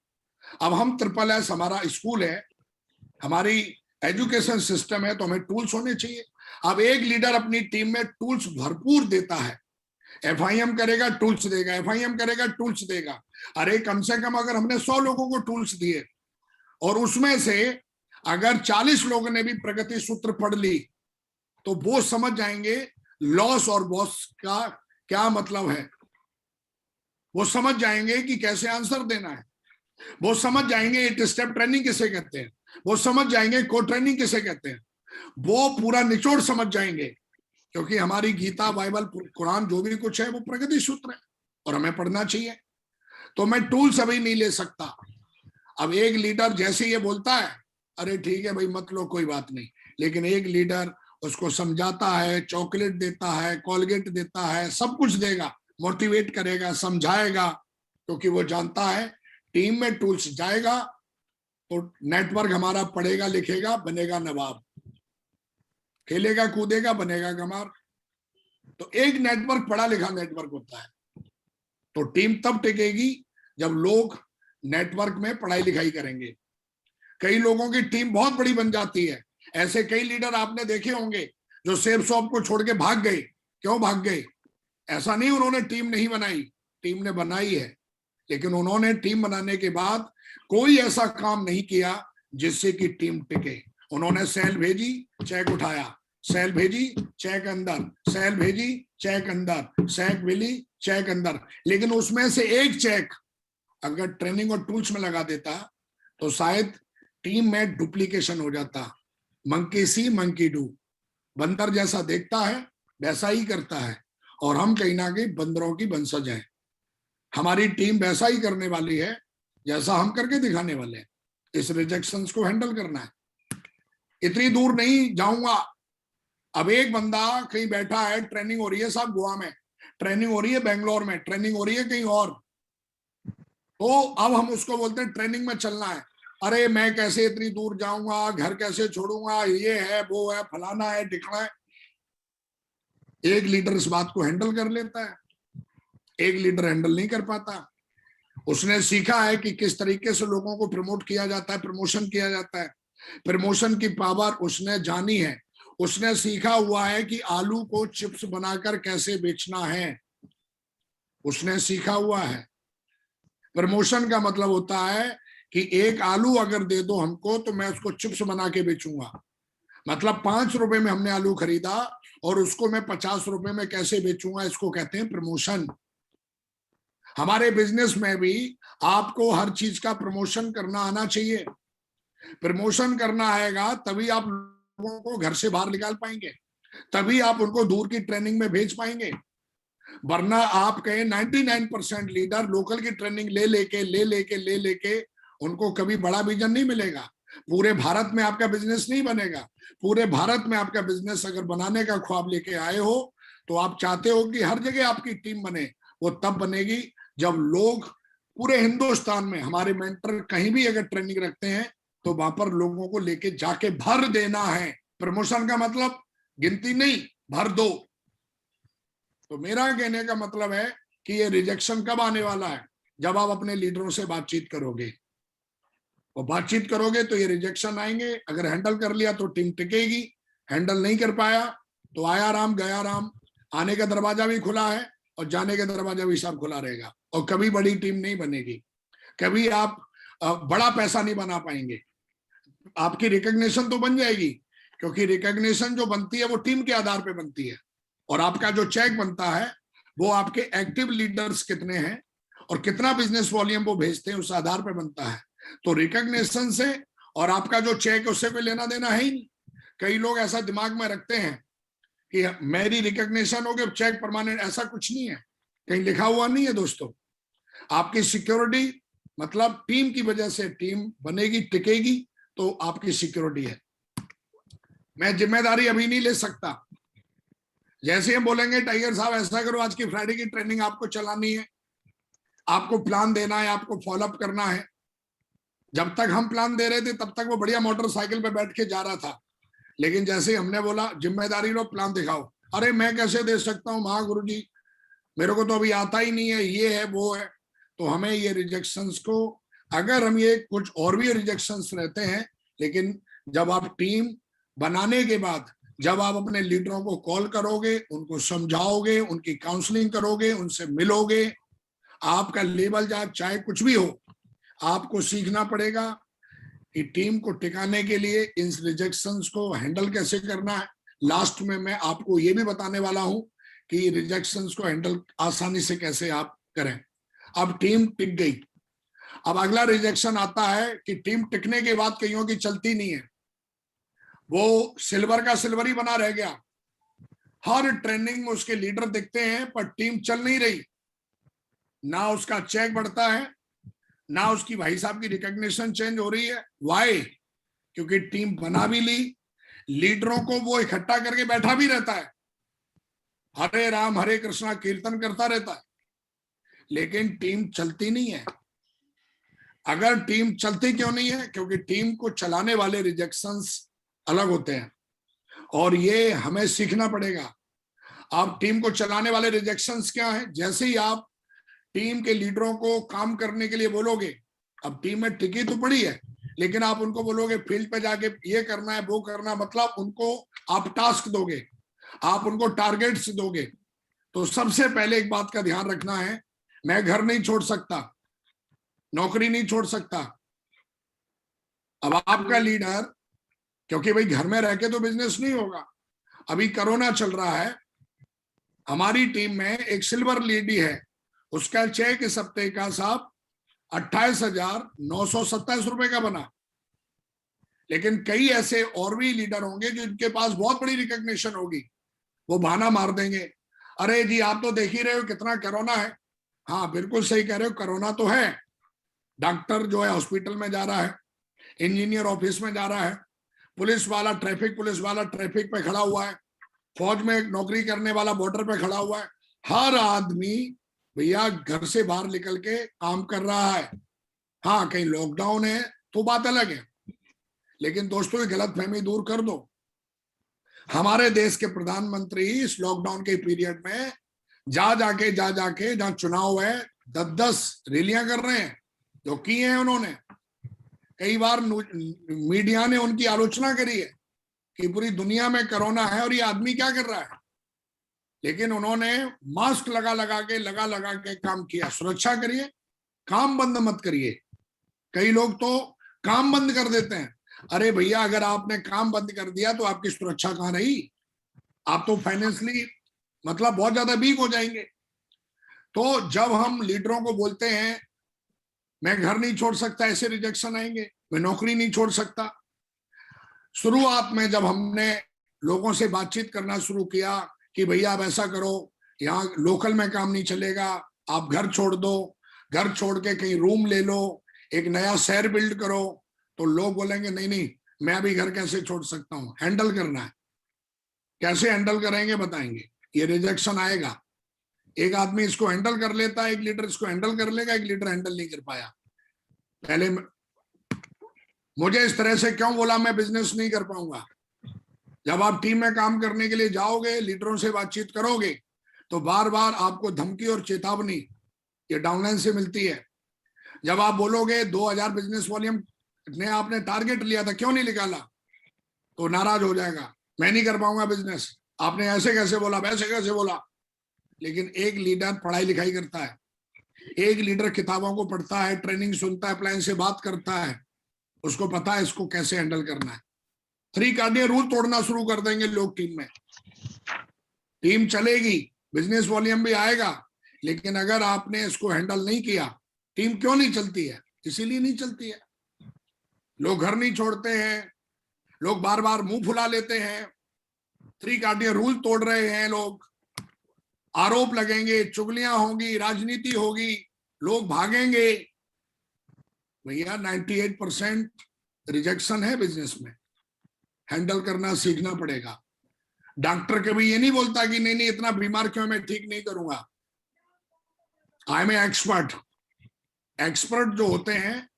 अब हम SSS हमारा स्कूल है, हमारी एजुकेशन सिस्टम है, तो हमें टूल्स होने चाहिए। अब एक लीडर अपनी टीम में टूल्स भरपूर देता है, FIM करेगा टूल्स देगा, FIM करेगा टूल्स देगा। अरे कम से कम अगर हमने 100 लोगों को टूल्स दिए और उसमें से अगर 40 लोगों ने भी प्रगति सूत्र पढ़ ली, तो वो समझ जाएंगे लॉस और बॉस का क्या मतलब है। वो समझ जाएंगे कि कैसे आंसर देना है। वो समझ जाएंगे 8 स्टेप ट्रेनिंग किसे कहते हैं। वो समझ जाएंगे को ट्रेनिंग किसे कहते हैं। वो पूरा निचोड़ समझ जाएंगे, क्योंकि हमारी गीता, बाइबल, कुरान जो भी कुछ है वो प्रगति सूत्र है, और हमें पढ़ना चाहिए। तो मैं टूल्स अभी नहीं ले सकता। अब एक लीडर जैसे ये बोलता है, अरे ठीक है भाई मत लो, कोई बात नहीं, लेकिन एक लीडर उसको समझाता है, चॉकलेट देता है, कोलगेट देता है, सब कुछ देगा, मोटिवेट करेगा, समझाएगा, क्योंकि वो जानता है टीम में टूल्स जाएगा तो नेटवर्क हमारा पढ़ेगा लिखेगा, बनेगा नवाब, खेलेगा कूदेगा, बनेगा गमार। तो एक नेटवर्क पढ़ा लिखा नेटवर्क होता है। तो टीम तब टिकेगी जब लोग नेटवर्क में पढ़ाई लिखाई करेंगे। कई लोगों की टीम बहुत बड़ी बन जाती है। ऐसे कई लीडर आपने देखे होंगे जो सेब शॉप को छोड़ के भाग गए। क्यों भाग गए? ऐसा नहीं उन्होंने टीम नहीं बनाई, टीम ने बनाई है, लेकिन उन्होंने टीम बनाने के बाद कोई ऐसा काम नहीं किया जिससे कि टीम टिके। उन्होंने सेल भेजी, चेक उठाया, सेल भेजी, चेक अंदर, सेल भेजी, चेक अंदर, चेक मिली, चेक अंदर। लेकिन उसमें से एक चेक अगर ट्रेनिंग और टूल्स में लगा देता तो शायद टीम में डुप्लीकेशन हो जाता। मंकी सी मंकी डू, बंदर जैसा देखता है वैसा ही करता है, और हम कहीं ना कहीं बंदरों की वंशज हैं। हमारी टीम वैसा ही करने वाली है जैसा हम करके दिखाने वाले हैं। इस रिजेक्शंस को हैंडल करना है। इतनी दूर नहीं जाऊंगा। अब एक बंदा कहीं बैठा है, ट्रेनिंग हो रही है साहब गोवा में, ट्रेनिंग हो रही है बेंगलोर में, ट्रेनिंग हो रही है कहीं और, तो अब हम उसको बोलते हैं ट्रेनिंग में चलना है। अरे मैं कैसे इतनी दूर जाऊंगा, घर कैसे छोड़ूंगा, ये है वो है, फलाना है ढिकना है। एक लीडर इस बात को हैंडल कर लेता है, एक लीडर हैंडल नहीं कर पाता। उसने सीखा है कि किस तरीके से लोगों को प्रमोट किया जाता है, प्रमोशन किया जाता है। प्रमोशन की पावर उसने जानी है। उसने सीखा हुआ है कि आलू को चिप्स बनाकर कैसे बेचना है, उसने सीखा हुआ है। प्रमोशन का मतलब होता है कि एक आलू अगर दे दो हमको तो मैं उसको चिप्स बना के बेचूंगा। मतलब 5 रुपए में हमने आलू खरीदा और उसको मैं 50 रुपए में कैसे बेचूंगा, इसको कहते हैं प्रमोशन। हमारे बिजनेस में भी आपको हर चीज का प्रमोशन करना आना चाहिए। प्रमोशन करना आएगा तभी आप लोगों को घर से बाहर निकाल पाएंगे, तभी आप उनको दूर की ट्रेनिंग में भेज पाएंगे। वरना आप कहें 99% लीडर लोकल की ट्रेनिंग ले लेके उनको कभी बड़ा विजन नहीं मिलेगा। पूरे भारत में आपका बिजनेस नहीं बनेगा। पूरे भारत में आपका बिजनेस अगर बनाने का ख्वाब लेके आए हो तो आप चाहते हो कि हर जगह आपकी टीम बने। वो तब बनेगी जब लोग पूरे हिंदुस्तान में, हमारे मेंटर कहीं भी अगर ट्रेनिंग रखते हैं तो वहां पर लोगों को लेके जाके भर देना है। प्रमोशन का मतलब गिनती नहीं, भर दो। तो मेरा कहने का मतलब है कि ये रिजेक्शन कब आने वाला है? जब आप अपने लीडरों से बातचीत करोगे, और बातचीत करोगे तो ये रिजेक्शन आएंगे। अगर हैंडल कर लिया तो टीम टिकेगी, हैंडल नहीं कर पाया तो आया राम गया राम। आने का दरवाजा भी खुला है और जाने का दरवाजा भी सब खुला रहेगा, और कभी बड़ी टीम नहीं बनेगी। कभी आप बड़ा पैसा नहीं बना पाएंगे। आपकी रिकॉग्निशन तो बन जाएगी, क्योंकि रिकॉग्निशन जो बनती है वो टीम के आधार पे बनती है, और आपका जो चेक बनता है वो आपके एक्टिव लीडर्स कितने हैं और कितना बिजनेस वॉल्यूम वो भेजते हैं उस आधार पर बनता है। तो रिकॉग्निशन से और आपका जो चेक उससे कोई लेना देना है ही नहीं। कई लोग ऐसा दिमाग में रखते हैं कि मेरी रिकॉग्निशन होगी चेक परमानेंट, ऐसा कुछ नहीं है, कहीं लिखा हुआ नहीं है दोस्तों। आपकी सिक्योरिटी मतलब टीम की वजह से टीम बनेगी टिकेगी तो आपकी सिक्योरिटी है। मैं जिम्मेदारी अभी नहीं ले सकता। जैसे हम बोलेंगे टाइगर साहब ऐसा करो, आज की फ्राइडे की ट्रेनिंग आपको चलानी है, आपको प्लान देना है, आपको फॉलोअप करना है। जब तक हम प्लान दे रहे थे तब तक वो बढ़िया मोटरसाइकिल पे बैठ के जा रहा था, लेकिन जैसे हमने बोला जिम्मेदारी लो, प्लान दिखाओ, अरे मैं कैसे दे सकता हूँ महागुरु जी, मेरे को तो अभी आता ही नहीं है, ये है वो है। तो हमें ये रिजेक्शंस को, अगर हम ये कुछ और भी रिजेक्शंस रहते हैं, लेकिन जब आप टीम बनाने के बाद जब आप अपने लीडरों को कॉल करोगे, उनको समझाओगे, उनकी काउंसलिंग करोगे, उनसे मिलोगे, आपका लेवल चाहे कुछ भी हो, आपको सीखना पड़ेगा कि टीम को टिकाने के लिए इन रिजेक्शंस को हैंडल कैसे करना है। लास्ट में मैं आपको ये भी बताने वाला हूं कि रिजेक्शंस को हैंडल आसानी से कैसे आप करें। अब टीम टिक गई, अब अगला रिजेक्शन आता है कि टीम टिकने के बाद कईयों की चलती नहीं है, वो सिल्वर का सिल्वर ही बना रह गया। हर ट्रेनिंग में उसके लीडर दिखते हैं पर टीम चल नहीं रही, ना उसका चेक बढ़ता है, ना उसकी भाई साहब की रिकॉग्निशन चेंज हो रही है। वाई? क्योंकि टीम बना भी ली, लीडरों को वो इकट्ठा करके बैठा भी रहता है, हरे राम हरे कृष्णा कीर्तन करता रहता है, लेकिन टीम चलती नहीं है। अगर टीम चलती क्यों नहीं है? क्योंकि टीम को चलाने वाले रिजेक्शंस अलग होते हैं और ये हमें सीखना पड़ेगा। आप टीम को चलाने वाले रिजेक्शंस क्या है? जैसे ही आप टीम के लीडरों को काम करने के लिए बोलोगे, अब टीम में टिकी तो पड़ी है, लेकिन आप उनको बोलोगे फील्ड पे जाके ये करना है वो करना, मतलब उनको आप टास्क दोगे, आप उनको टारगेट्स दोगे। तो सबसे पहले एक बात का ध्यान रखना है, मैं घर नहीं छोड़ सकता, नौकरी नहीं छोड़ सकता। अब आपका लीडर, क्योंकि भाई घर में रह के तो बिजनेस नहीं होगा, अभी कोरोना चल रहा है, हमारी टीम में एक सिल्वर लेडी है, उसका चेक इस हफ्ते का साहब 28,927 रुपए का बना। लेकिन कई ऐसे और भी लीडर होंगे जिनके पास बहुत बड़ी रिकॉग्निशन होगी, वो बहाना मार देंगे, अरे जी आप तो देख ही रहे हो कितना कोरोना है। हाँ बिल्कुल सही कह रहे हो, कोरोना तो है। डॉक्टर जो है हॉस्पिटल में जा रहा है, इंजीनियर ऑफिस में जा रहा है, पुलिस वाला ट्रैफिक पे खड़ा हुआ है, फौज में नौकरी करने वाला बॉर्डर पे खड़ा हुआ है, हर आदमी भैया घर से बाहर निकल के काम कर रहा है। हाँ कहीं लॉकडाउन है तो बात अलग है, लेकिन दोस्तों ये गलतफहमी दूर कर दो। हमारे देश के प्रधानमंत्री इस लॉकडाउन के पीरियड में जा जाके जहां चुनाव है 10-10 रैलियां कर रहे हैं, जो की हैं उन्होंने। कई बार मीडिया ने उनकी आलोचना करी है कि पूरी दुनिया में कोरोना है और ये आदमी क्या कर रहा है, लेकिन उन्होंने मास्क लगा के काम किया। सुरक्षा करिए, काम बंद मत करिए। कई लोग तो काम बंद कर देते हैं। अरे भैया अगर आपने काम बंद कर दिया तो आपकी सुरक्षा कहां रही? आप तो फाइनेंशियली मतलब बहुत ज्यादा वीक हो जाएंगे। तो जब हम लीडरों को बोलते हैं मैं घर नहीं छोड़ सकता, ऐसे रिजेक्शन आएंगे, मैं नौकरी नहीं छोड़ सकता। शुरुआत में जब हमने लोगों से बातचीत करना शुरू किया कि भैया आप ऐसा करो, यहाँ लोकल में काम नहीं चलेगा, आप घर छोड़ दो, घर छोड़ के कहीं रूम ले लो, एक नया शहर बिल्ड करो, तो लोग बोलेंगे नहीं मैं अभी घर कैसे छोड़ सकता हूँ। हैंडल करना है, कैसे हैंडल करेंगे बताएंगे। ये रिजेक्शन आएगा, एक आदमी इसको हैंडल कर लेता है, एक लीडर इसको हैंडल कर लेगा, एक लीडर हैंडल नहीं कर पाया। पहले मुझे इस तरह से क्यों बोला मैं बिजनेस नहीं कर पाऊंगा। जब आप टीम में काम करने के लिए जाओगे, लीडरों से बातचीत करोगे, तो बार बार आपको धमकी और चेतावनी ये डाउनलाइन से मिलती है। जब आप बोलोगे 2000 बिजनेस वॉल्यूम ने आपने टारगेट लिया था, क्यों नहीं निकाला, तो नाराज हो जाएगा, मैं नहीं कर पाऊंगा बिजनेस, आपने ऐसे कैसे बोला, वैसे कैसे बोला। लेकिन एक लीडर पढ़ाई लिखाई करता है, एक लीडर किताबों को पढ़ता है, ट्रेनिंग सुनता है, प्लान से बात करता है, उसको पता है इसको कैसे हैंडल करना है। 3 कार्डियन रूल तोड़ना शुरू कर देंगे लोग टीम में। टीम चलेगी, बिजनेस वॉल्यूम भी आएगा, लेकिन अगर आपने इसको हैंडल नहीं किया, टीम क्यों नहीं चलती है? इसीलिए नहीं चलती है। लोग घर नहीं छोड़ते हैं, लोग बार बार मुंह फुला लेते हैं, 3 कार्डिया रूल तोड़ रहे हैं लोग, आरोप लगेंगे, चुगलियां होंगी, राजनीति होगी, लोग भागेंगे। भैया 98% रिजेक्शन है बिजनेस में, हैंडल करना सीखना पड़ेगा। डॉक्टर कभी ये नहीं बोलता कि नहीं इतना बीमार क्यों, मैं ठीक नहीं करूंगा। I am expert. एक्सपर्ट जो होते हैं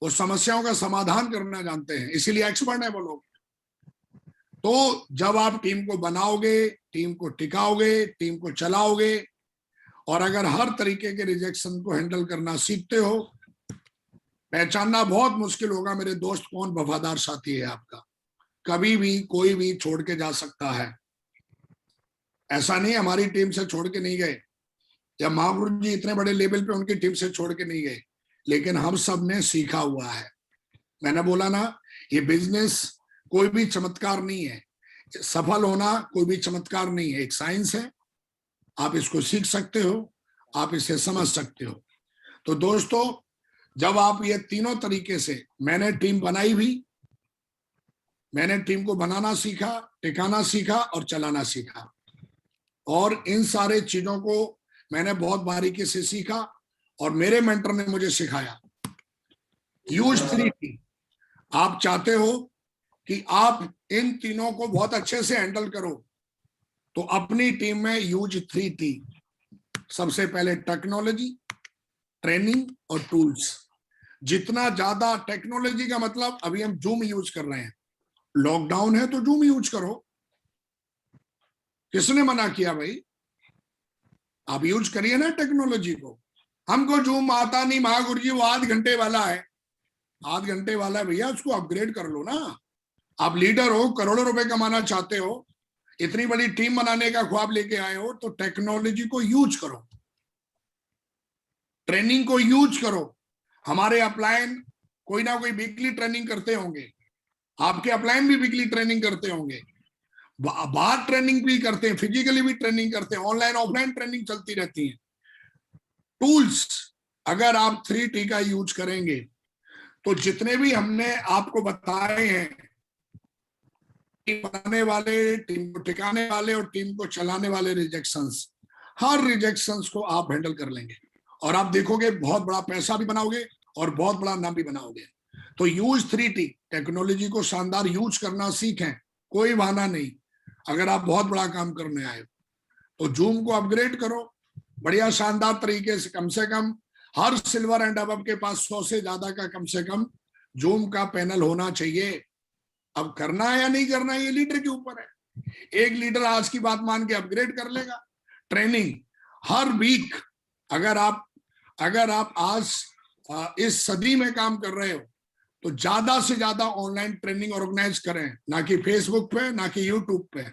वो समस्याओं का समाधान करना जानते हैं, इसीलिए एक्सपर्ट है वो लोग। तो जब आप टीम को बनाओगे, टीम को टिकाओगे, टीम को चलाओगे, और अगर हर तरीके के रिजेक्शन को हैंडल करना सीखते हो, पहचानना बहुत मुश्किल होगा मेरे दोस्त कौन वफादार साथी है आपका। कभी भी कोई भी छोड़ के जा सकता है। ऐसा नहीं हमारी टीम से छोड़ के नहीं गए, या महागुरु जी इतने बड़े लेवल पे उनकी टीम से छोड़ के नहीं गए, लेकिन हम सब ने सीखा हुआ है। मैंने बोला ना, ये बिजनेस कोई भी चमत्कार नहीं है, सफल होना कोई भी चमत्कार नहीं है, एक साइंस है। आप इसको सीख सकते हो, आप इसे समझ सकते हो। तो दोस्तों, जब आप ये तीनों तरीके से, मैंने टीम बनाई भी, मैंने टीम को बनाना सीखा, टिकाना सीखा और चलाना सीखा, और इन सारे चीजों को मैंने बहुत बारीकी से सीखा और मेरे मेंटर ने मुझे सिखाया। Use 3T। आप चाहते हो कि आप इन तीनों को बहुत अच्छे से हैंडल करो, तो अपनी टीम में यूज 3T। सबसे पहले टेक्नोलॉजी, ट्रेनिंग और टूल्स। जितना ज्यादा टेक्नोलॉजी का मतलब, अभी हम जूम यूज कर रहे हैं, लॉकडाउन है तो जूम यूज करो। किसने मना किया भाई? आप यूज करिए ना टेक्नोलॉजी को। हमको जूम आता नहीं महागुरु जी, वो 8 घंटे वाला है। 8 घंटे वाला है भैया, उसको अपग्रेड कर लो ना। आप लीडर हो, करोड़ों रुपए कमाना चाहते हो, इतनी बड़ी टीम बनाने का ख्वाब लेके आए हो, तो टेक्नोलॉजी को यूज करो, ट्रेनिंग को यूज करो। हमारे अपलाइन कोई ना कोई वीकली ट्रेनिंग करते होंगे, आपके अपलाइन भी वीकली ट्रेनिंग करते होंगे, बाहर ट्रेनिंग भी करते हैं, फिजिकली भी ट्रेनिंग करते हैं, ऑनलाइन ऑफलाइन ट्रेनिंग चलती रहती है। टूल्स, अगर आप 3T का यूज करेंगे, तो जितने भी हमने आपको बताए हैं, टीम बनाने वाले, टीम को टिकाने वाले और टीम को चलाने वाले रिजेक्शंस, हर रिजेक्शंस को आप हैंडल कर लेंगे, और आप देखोगे बहुत बड़ा पैसा भी बनाओगे और बहुत बड़ा नाम भी बनाओगे। तो यूज 3T, टेक्नोलॉजी को शानदार यूज करना सीखें, कोई बहाना नहीं। अगर आप बहुत बड़ा काम करने आए तो जूम को अपग्रेड करो बढ़िया शानदार तरीके से कम हर सिल्वर एंड अबव के पास 100 से ज्यादा का कम से कम जूम का पैनल होना चाहिए। अब करना है या नहीं करना है, ये लीडर के ऊपर है। एक लीडर आज की बात मान के अपग्रेड कर लेगा। ट्रेनिंग हर वीक, अगर आप आज इस सदी में काम कर रहे हो, तो ज्यादा से ज्यादा ऑनलाइन ट्रेनिंग ऑर्गेनाइज करें, ना कि फेसबुक पे, ना कि यूट्यूब पे।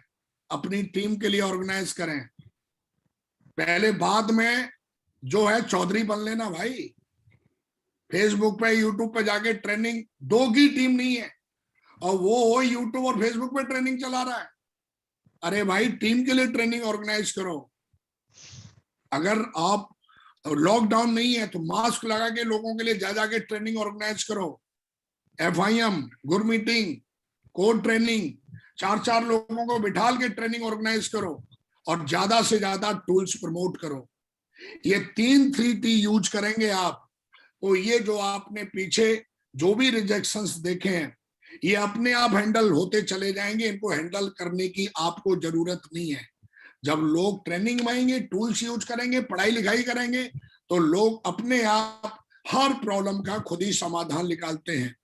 अपनी टीम के लिए ऑर्गेनाइज करें। पहले बाद में जो है चौधरी बन लेना भाई। फेसबुक पे, यूट्यूब पे जाके ट्रेनिंग, 2 की टीम नहीं है, और वो यूट्यूब और फेसबुक पे ट्रेनिंग चला रहा है। अरे भाई, टीम के लिए ट्रेनिंग ऑर्गेनाइज करो। अगर आप लॉकडाउन नहीं है तो मास्क लगा के लोगों के लिए जा जाके ट्रेनिंग ऑर्गेनाइज करो। FIM, good meeting, code training, 4-4 लोगों को बिठाल के ट्रेनिंग ऑर्गेनाइज करो, और ज्यादा से ज्यादा टूल्स प्रमोट करो। ये 3T यूज करेंगे आप, तो ये जो आपने पीछे जो भी रिजेक्शंस देखे हैं, ये अपने आप हैंडल होते चले जाएंगे। इनको हैंडल करने की आपको जरूरत नहीं है। जब लोग ट्रेनिंग में आएंगे, टूल्स यूज करेंगे, पढ़ाई लिखाई करेंगे, तो लोग अपने आप हर प्रॉब्लम का खुद ही समाधान निकालते हैं।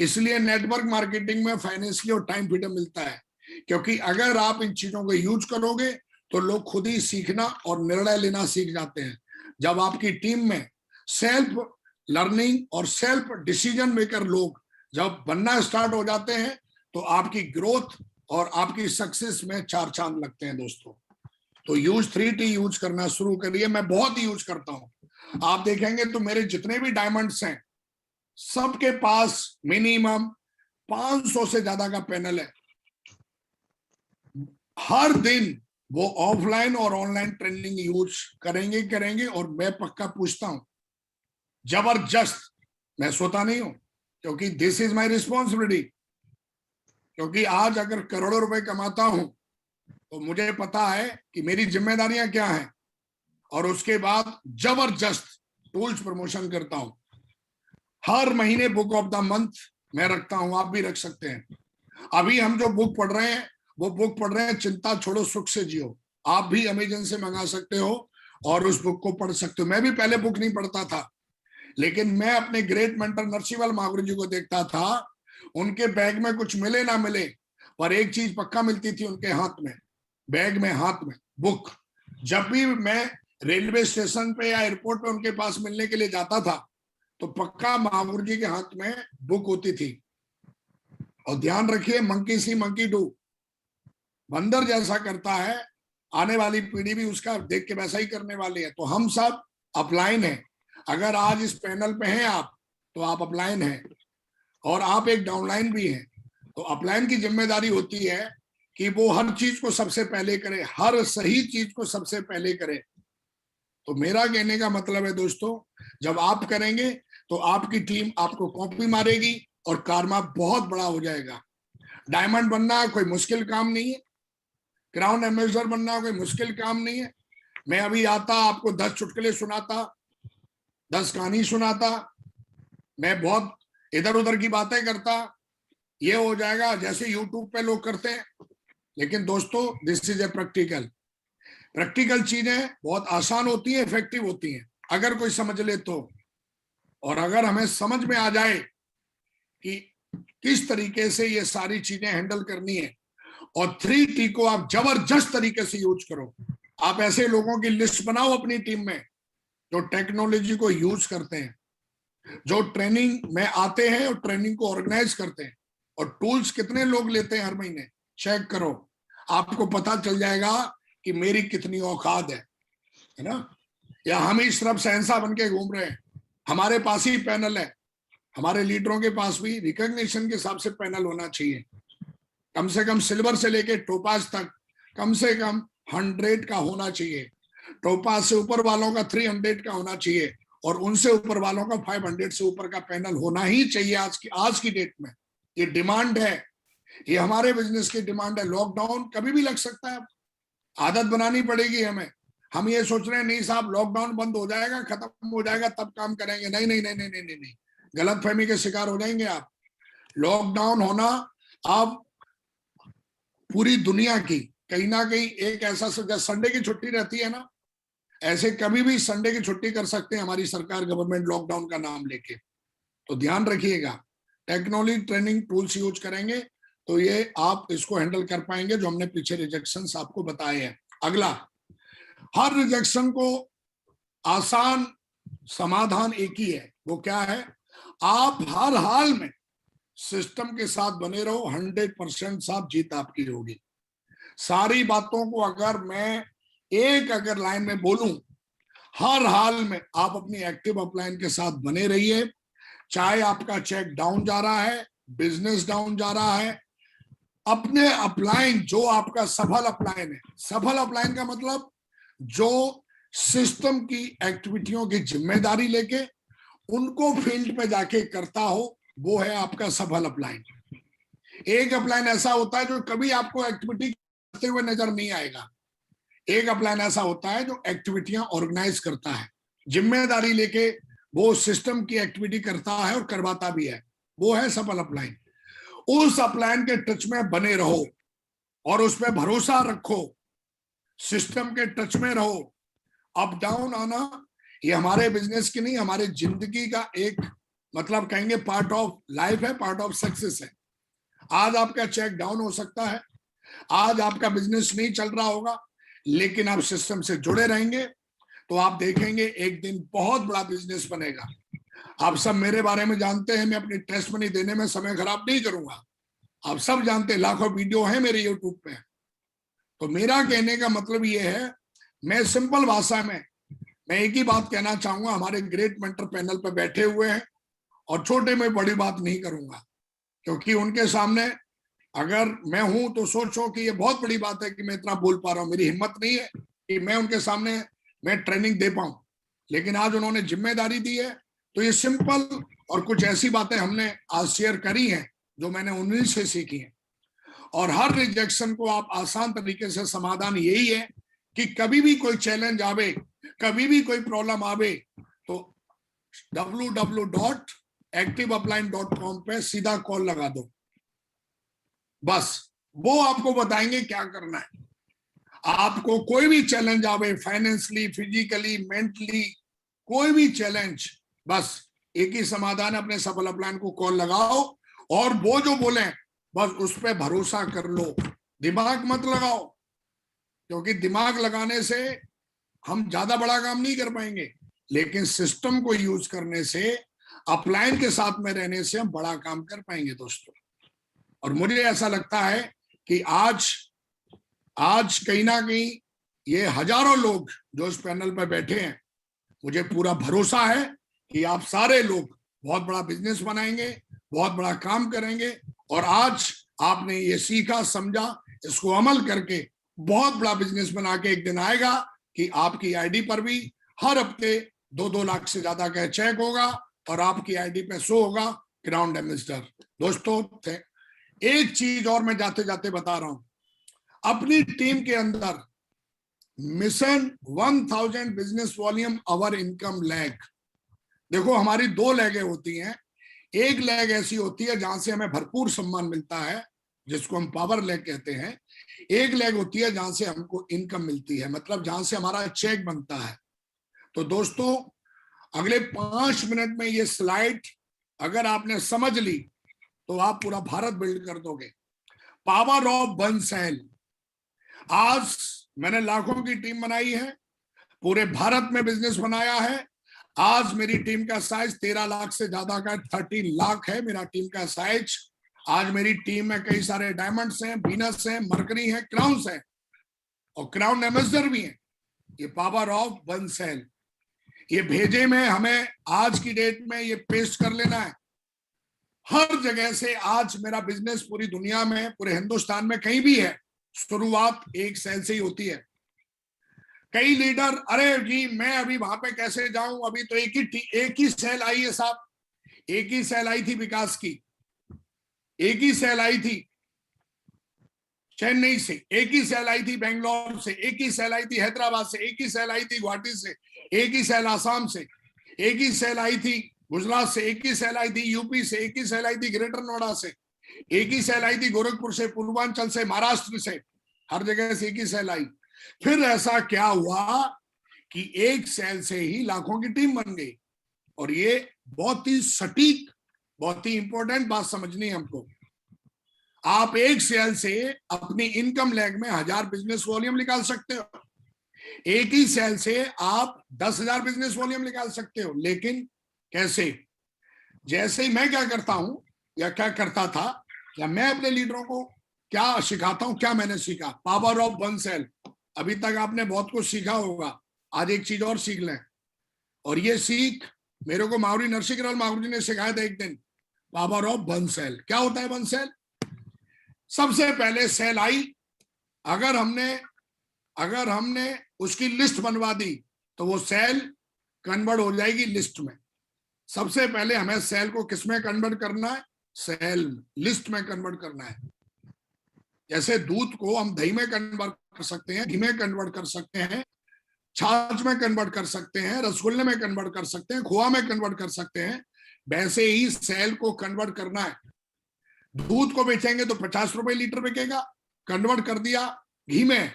इसलिए नेटवर्क मार्केटिंग में फाइनेंशियल और टाइम फ्रीडम मिलता है, क्योंकि अगर आप इन चीजों को यूज करोगे तो लोग खुद ही सीखना और निर्णय लेना सीख जाते हैं। जब आपकी टीम में सेल्फ लर्निंग और सेल्फ डिसीजन मेकर लोग जब बनना स्टार्ट हो जाते हैं, तो आपकी ग्रोथ और आपकी सक्सेस में 4 चांद लगते हैं दोस्तों। तो यूज 3T यूज करना शुरू करिए। मैं बहुत यूज करता हूं। आप देखेंगे तो मेरे जितने भी डायमंड्स हैं, सबके पास मिनिमम 500 से ज्यादा का पैनल है। हर दिन वो ऑफलाइन और ऑनलाइन ट्रेनिंग यूज करेंगे और मैं पक्का पूछता हूं, जबरदस्त। मैं सोता नहीं हूं, क्योंकि दिस इज माय रिस्पॉन्सिबिलिटी। क्योंकि आज अगर करोड़ों रुपए कमाता हूं तो मुझे पता है कि मेरी जिम्मेदारियां क्या हैं, और उसके बाद जबरदस्त टूल्स प्रमोशन करता हूं। हर महीने बुक ऑफ द मंथ मैं रखता हूं, आप भी रख सकते हैं। अभी हम जो बुक पढ़ रहे हैं वो बुक पढ़ रहे हैं चिंता छोड़ो सुख से जियो। आप भी अमेजन से मंगा सकते हो और उस बुक को पढ़ सकते हो। मैं भी पहले बुक नहीं पढ़ता था, लेकिन मैं अपने ग्रेट मेंटर नरसिंहवाल महागुरु जी को देखता था। उनके बैग में कुछ मिले ना मिले, पर एक चीज पक्का मिलती थी उनके हाथ में, बैग में, हाथ में बुक। जब भी मैं रेलवे स्टेशन पे या एयरपोर्ट पे उनके पास मिलने के लिए जाता था तो पक्का महागुरु जी के हाथ में बुक होती थी। और ध्यान रखिए, मंकी सी मंकी डू, बंदर जैसा करता है, आने वाली पीढ़ी भी उसका देख के वैसा ही करने वाली है। तो हम सब अपलाइन हैं। अगर आज इस पैनल पे हैं आप, तो आप अपलाइन हैं, और आप एक डाउनलाइन भी हैं। तो अपलाइन की जिम्मेदारी होती है कि वो हर चीज को सबसे पहले करे, हर सही चीज को सबसे पहले करे। तो मेरा कहने का मतलब है दोस्तों, जब आप करेंगे तो आपकी टीम आपको कॉपी मारेगी और कारमा बहुत बड़ा हो जाएगा। डायमंड बनना कोई मुश्किल काम नहीं है, क्राउन एम्बेसडर बनना कोई मुश्किल काम नहीं है। मैं अभी आता, आपको 10 चुटकुले सुनाता, 10 कहानी सुनाता, मैं बहुत इधर उधर की बातें करता, ये हो जाएगा जैसे यूट्यूब पे लोग करते हैं। लेकिन दोस्तों, दिस इज ए प्रैक्टिकल चीजें बहुत आसान होती है, इफेक्टिव होती हैं अगर कोई समझ ले तो। और अगर हमें समझ में आ जाए कि किस तरीके से ये सारी चीजें हैंडल करनी है, और 3T को आप जबरदस्त तरीके से यूज करो। आप ऐसे लोगों की लिस्ट बनाओ अपनी टीम में जो टेक्नोलॉजी को यूज करते हैं, जो ट्रेनिंग में आते हैं और ट्रेनिंग को ऑर्गेनाइज करते हैं। और टूल्स कितने लोग लेते हैं हर महीने, चेक करो, आपको पता चल जाएगा कि मेरी कितनी औकात है ना। या हम ही सिर्फ सहनसा बन के घूम रहे हैं, हमारे पास ही पैनल है। हमारे लीडरों के पास भी रिकॉग्निशन के हिसाब से पैनल होना चाहिए, कम से कम सिल्वर से लेके टोपाज तक कम से कम 100 का होना चाहिए। टोपाज से ऊपर वालों का 300 का होना चाहिए, और उनसे ऊपर वालों का 500 से ऊपर का पैनल होना ही चाहिए। आज की डेट में ये डिमांड है, ये हमारे बिजनेस की डिमांड है। लॉकडाउन कभी भी लग सकता है, आदत बनानी पड़ेगी हमें। हम ये सोच रहे हैं नहीं साहब लॉकडाउन बंद हो जाएगा, खत्म हो जाएगा तब काम करेंगे। नहीं नहीं नहीं नहीं नहीं नहीं, नहीं। गलतफहमी के शिकार हो जाएंगे आप। लॉकडाउन होना आप पूरी दुनिया की कहीं ना कहीं एक ऐसा, संडे की छुट्टी रहती है ना, ऐसे कभी भी संडे की छुट्टी कर सकते हैं हमारी सरकार, गवर्नमेंट, लॉकडाउन का नाम लेके। तो ध्यान रखिएगा, टेक्नोलॉजी ट्रेनिंग टूल्स यूज करेंगे तो ये आप इसको हैंडल कर पाएंगे, जो हमने पीछे रिजेक्शंस आपको बताए हैं। अगला, हर रिजेक्शन को आसान समाधान एक ही है, वो क्या है? आप हर हाल में सिस्टम के साथ बने रहो, 100% साथ जीत आपकी होगी। सारी बातों को अगर मैं अगर लाइन में बोलूं, हर हाल में आप अपनी एक्टिव अपलाइन के साथ बने रहिए। चाहे आपका चेक डाउन जा रहा है, बिजनेस डाउन जा रहा है, अपने अपलाइन जो आपका सफल अपलाइन है, सफल अपलाइन का मतलब जो सिस्टम की एक्टिविटियों की जिम्मेदारी लेके उनको फील्ड पे जाके करता हो, वो है आपका सफल अपलाइन। एक अपलाइन ऐसा होता है जो कभी आपको एक्टिविटी करते हुए नजर नहीं आएगा। एक अपलाइन ऐसा होता है जो एक्टिविटियां ऑर्गेनाइज करता है, जिम्मेदारी लेके वो सिस्टम की एक्टिविटी करता है और करवाता भी है, वो है सफल अपलाइन। उस अपलाइन के टच में बने रहो और उस पर भरोसा रखो, सिस्टम के टच में रहो। अप डाउन आना ये हमारे बिजनेस की नहीं, हमारे जिंदगी का एक मतलब कहेंगे पार्ट ऑफ लाइफ है, पार्ट ऑफ सक्सेस है। आज आपका चेक डाउन हो सकता है, आज आपका बिजनेस नहीं चल रहा होगा, लेकिन आप सिस्टम से जुड़े रहेंगे तो आप देखेंगे एक दिन बहुत बड़ा बिजनेस बनेगा। आप सब मेरे बारे में जानते हैं, मैं अपनी टेस्ट मनी देने में समय खराब नहीं करूंगा। आप सब जानते हैं, लाखों वीडियो है मेरे यूट्यूब पे। तो मेरा कहने का मतलब ये है, मैं सिंपल भाषा में मैं एक ही बात कहना चाहूंगा। हमारे ग्रेट मेंटर पैनल पे बैठे हुए हैं और छोटे में बड़ी बात नहीं करूंगा, क्योंकि उनके सामने अगर मैं हूं तो सोचो कि ये बहुत बड़ी बात है कि मैं इतना बोल पा रहा हूं। मेरी हिम्मत नहीं है कि मैं उनके सामने मैं ट्रेनिंग दे पाऊं, लेकिन आज उन्होंने जिम्मेदारी दी है तो ये सिंपल और कुछ ऐसी बातें हमने आज शेयर करी हैं जो मैंने उन्हीं से सीखी हैं। और हर रिजेक्शन को आप आसान तरीके से समाधान यही है कि कभी भी कोई चैलेंज आवे, कभी भी कोई प्रॉब्लम आवे तो www.activeupline.com पे सीधा कॉल लगा दो, बस वो आपको बताएंगे क्या करना है। आपको कोई भी चैलेंज आवे, फाइनेंशियली, फिजिकली, मेंटली, कोई भी चैलेंज, बस एक ही समाधान है, अपने सफल अपलाइन को कॉल लगाओ और वो जो बोले बस उस पर भरोसा कर लो, दिमाग मत लगाओ, क्योंकि दिमाग लगाने से हम ज्यादा बड़ा काम नहीं कर पाएंगे, लेकिन सिस्टम को यूज करने से, अपलाइन के साथ में रहने से हम बड़ा काम कर पाएंगे दोस्तों। और मुझे ऐसा लगता है कि आज कहीं ना कहीं ये हजारों लोग जो इस पैनल पर बैठे हैं, मुझे पूरा भरोसा है कि आप सारे लोग बहुत बड़ा बिजनेस बनाएंगे, बहुत बड़ा काम करेंगे। और आज आपने ये सीखा, समझा, इसको अमल करके बहुत बड़ा बिजनेस बना के एक दिन आएगा कि आपकी आईडी पर भी हर हफ्ते 2-2 लाख से ज्यादा का चेक होगा और आपकी आईडी पे शो होगा ग्राउंड एम्बेसडर। दोस्तों एक चीज और मैं जाते जाते बता रहा हूं, अपनी टीम के अंदर mission 1000 business volume our income leg. देखो हमारी 2 लैगें होती हैं। एक लैग ऐसी होती है जहां से हमें भरपूर सम्मान मिलता है, जिसको हम पावर लैग कहते हैं। एक लैग होती है जहां से हमको इनकम मिलती है, मतलब जहां से हमारा चेक बनता है। तो दोस्तों अगले 5 मिनट में ये स्लाइड अगर आपने समझ ली तो आप पूरा भारत बिल्ड कर दोगे। Power of one sale. आज मैंने लाखों की टीम बनाई है, पूरे भारत में बिजनेस बनाया है। आज मेरी टीम का साइज 13 लाख से ज्यादा का 13 लाख है मेरा टीम का साइज। आज मेरी टीम में कई सारे डायमंड्स हैं, वीनस हैं, मरकरी हैं, क्राउन्स हैं और क्राउन एम्बेसडर भी हैं। ये पावर ऑफ वन सेल, ये भेजे में हमें आज की डेट में ये पेस्ट कर लेना है। हर जगह से आज मेरा बिजनेस पूरी दुनिया में, पूरे हिंदुस्तान में कहीं भी है, शुरुआत एक सेल से ही होती है। कई लीडर, अरे जी मैं अभी वहां पे कैसे जाऊं, अभी तो एक ही सेल आई है साहब, एक ही सेल आई थी विकास की, एक ही सेल आई थी चेन्नई से, एक ही सेल आई थी बेंगलोर से, एक ही सेल आई थी हैदराबाद से, एक ही सेल आई थी गुवाहाटी से, एक ही सेल आसाम से, एक ही सेल आई थी गुजरात से, एक ही सेल आई थी यूपी से, एक ही सेल आई थी ग्रेटर नोएडा से, एक ही सेल आई थी गोरखपुर से, पूर्वांचल से, महाराष्ट्र से, हर जगह से एक ही सेल आई। फिर ऐसा क्या हुआ कि एक सेल से ही लाखों की टीम बन गई। और ये बहुत ही सटीक, बहुत ही इंपॉर्टेंट बात समझनी है हमको। आप एक सेल से अपनी इनकम लैग में 1000 बिजनेस वॉल्यूम निकाल सकते हो, एक ही सेल से आप 10,000 बिजनेस वॉल्यूम निकाल सकते हो। लेकिन कैसे? जैसे ही मैं क्या करता हूं या क्या करता था, या मैं अपने लीडरों को क्या सिखाता हूं, क्या मैंने सीखा, पावर ऑफ वन सेल। अभी तक आपने बहुत कुछ सीखा होगा, आज एक चीज और सीख लें। और ये सीख मेरे को मावरी नरसिंह मावरी जी ने सिखाया था एक दिन, पावर ऑफ वन सेल। क्या होता है वन सेल? सबसे पहले सेल आई, अगर हमने उसकी लिस्ट बनवा दी तो वो सेल कन्वर्ट हो जाएगी लिस्ट में। सबसे पहले हमें सेल को किस में कन्वर्ट करना है? सेल लिस्ट में कन्वर्ट करना है। जैसे दूध को हम दही में कन्वर्ट कर सकते हैं, घी में कन्वर्ट कर सकते हैं, छाछ में कन्वर्ट कर सकते हैं, रसगुल्ले में कन्वर्ट कर सकते हैं, खोआ में कन्वर्ट कर सकते हैं, वैसे ही सेल को कन्वर्ट करना है। दूध को बेचेंगे तो 50 रुपए लीटर बिकेगा, कन्वर्ट कर दिया घी में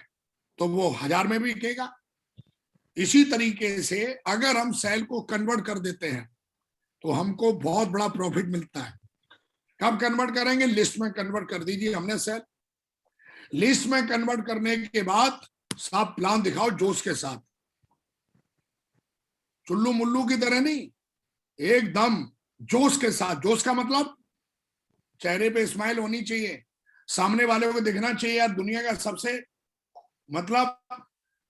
तो वो 1000 में भी बिकेगा। इसी तरीके से अगर हम सेल को कन्वर्ट कर देते हैं तो हमको बहुत बड़ा प्रॉफिट मिलता है। कब कन्वर्ट करेंगे? लिस्ट में कन्वर्ट कर दीजिए हमने सेल। लिस्ट में कन्वर्ट करने के बाद साफ प्लान दिखाओ जोश के साथ, चुल्लू मुल्लू की तरह नहीं, एकदम जोश के साथ। जोश का मतलब चेहरे पे स्माइल होनी चाहिए, सामने वाले को दिखना चाहिए यार दुनिया का सबसे मतलब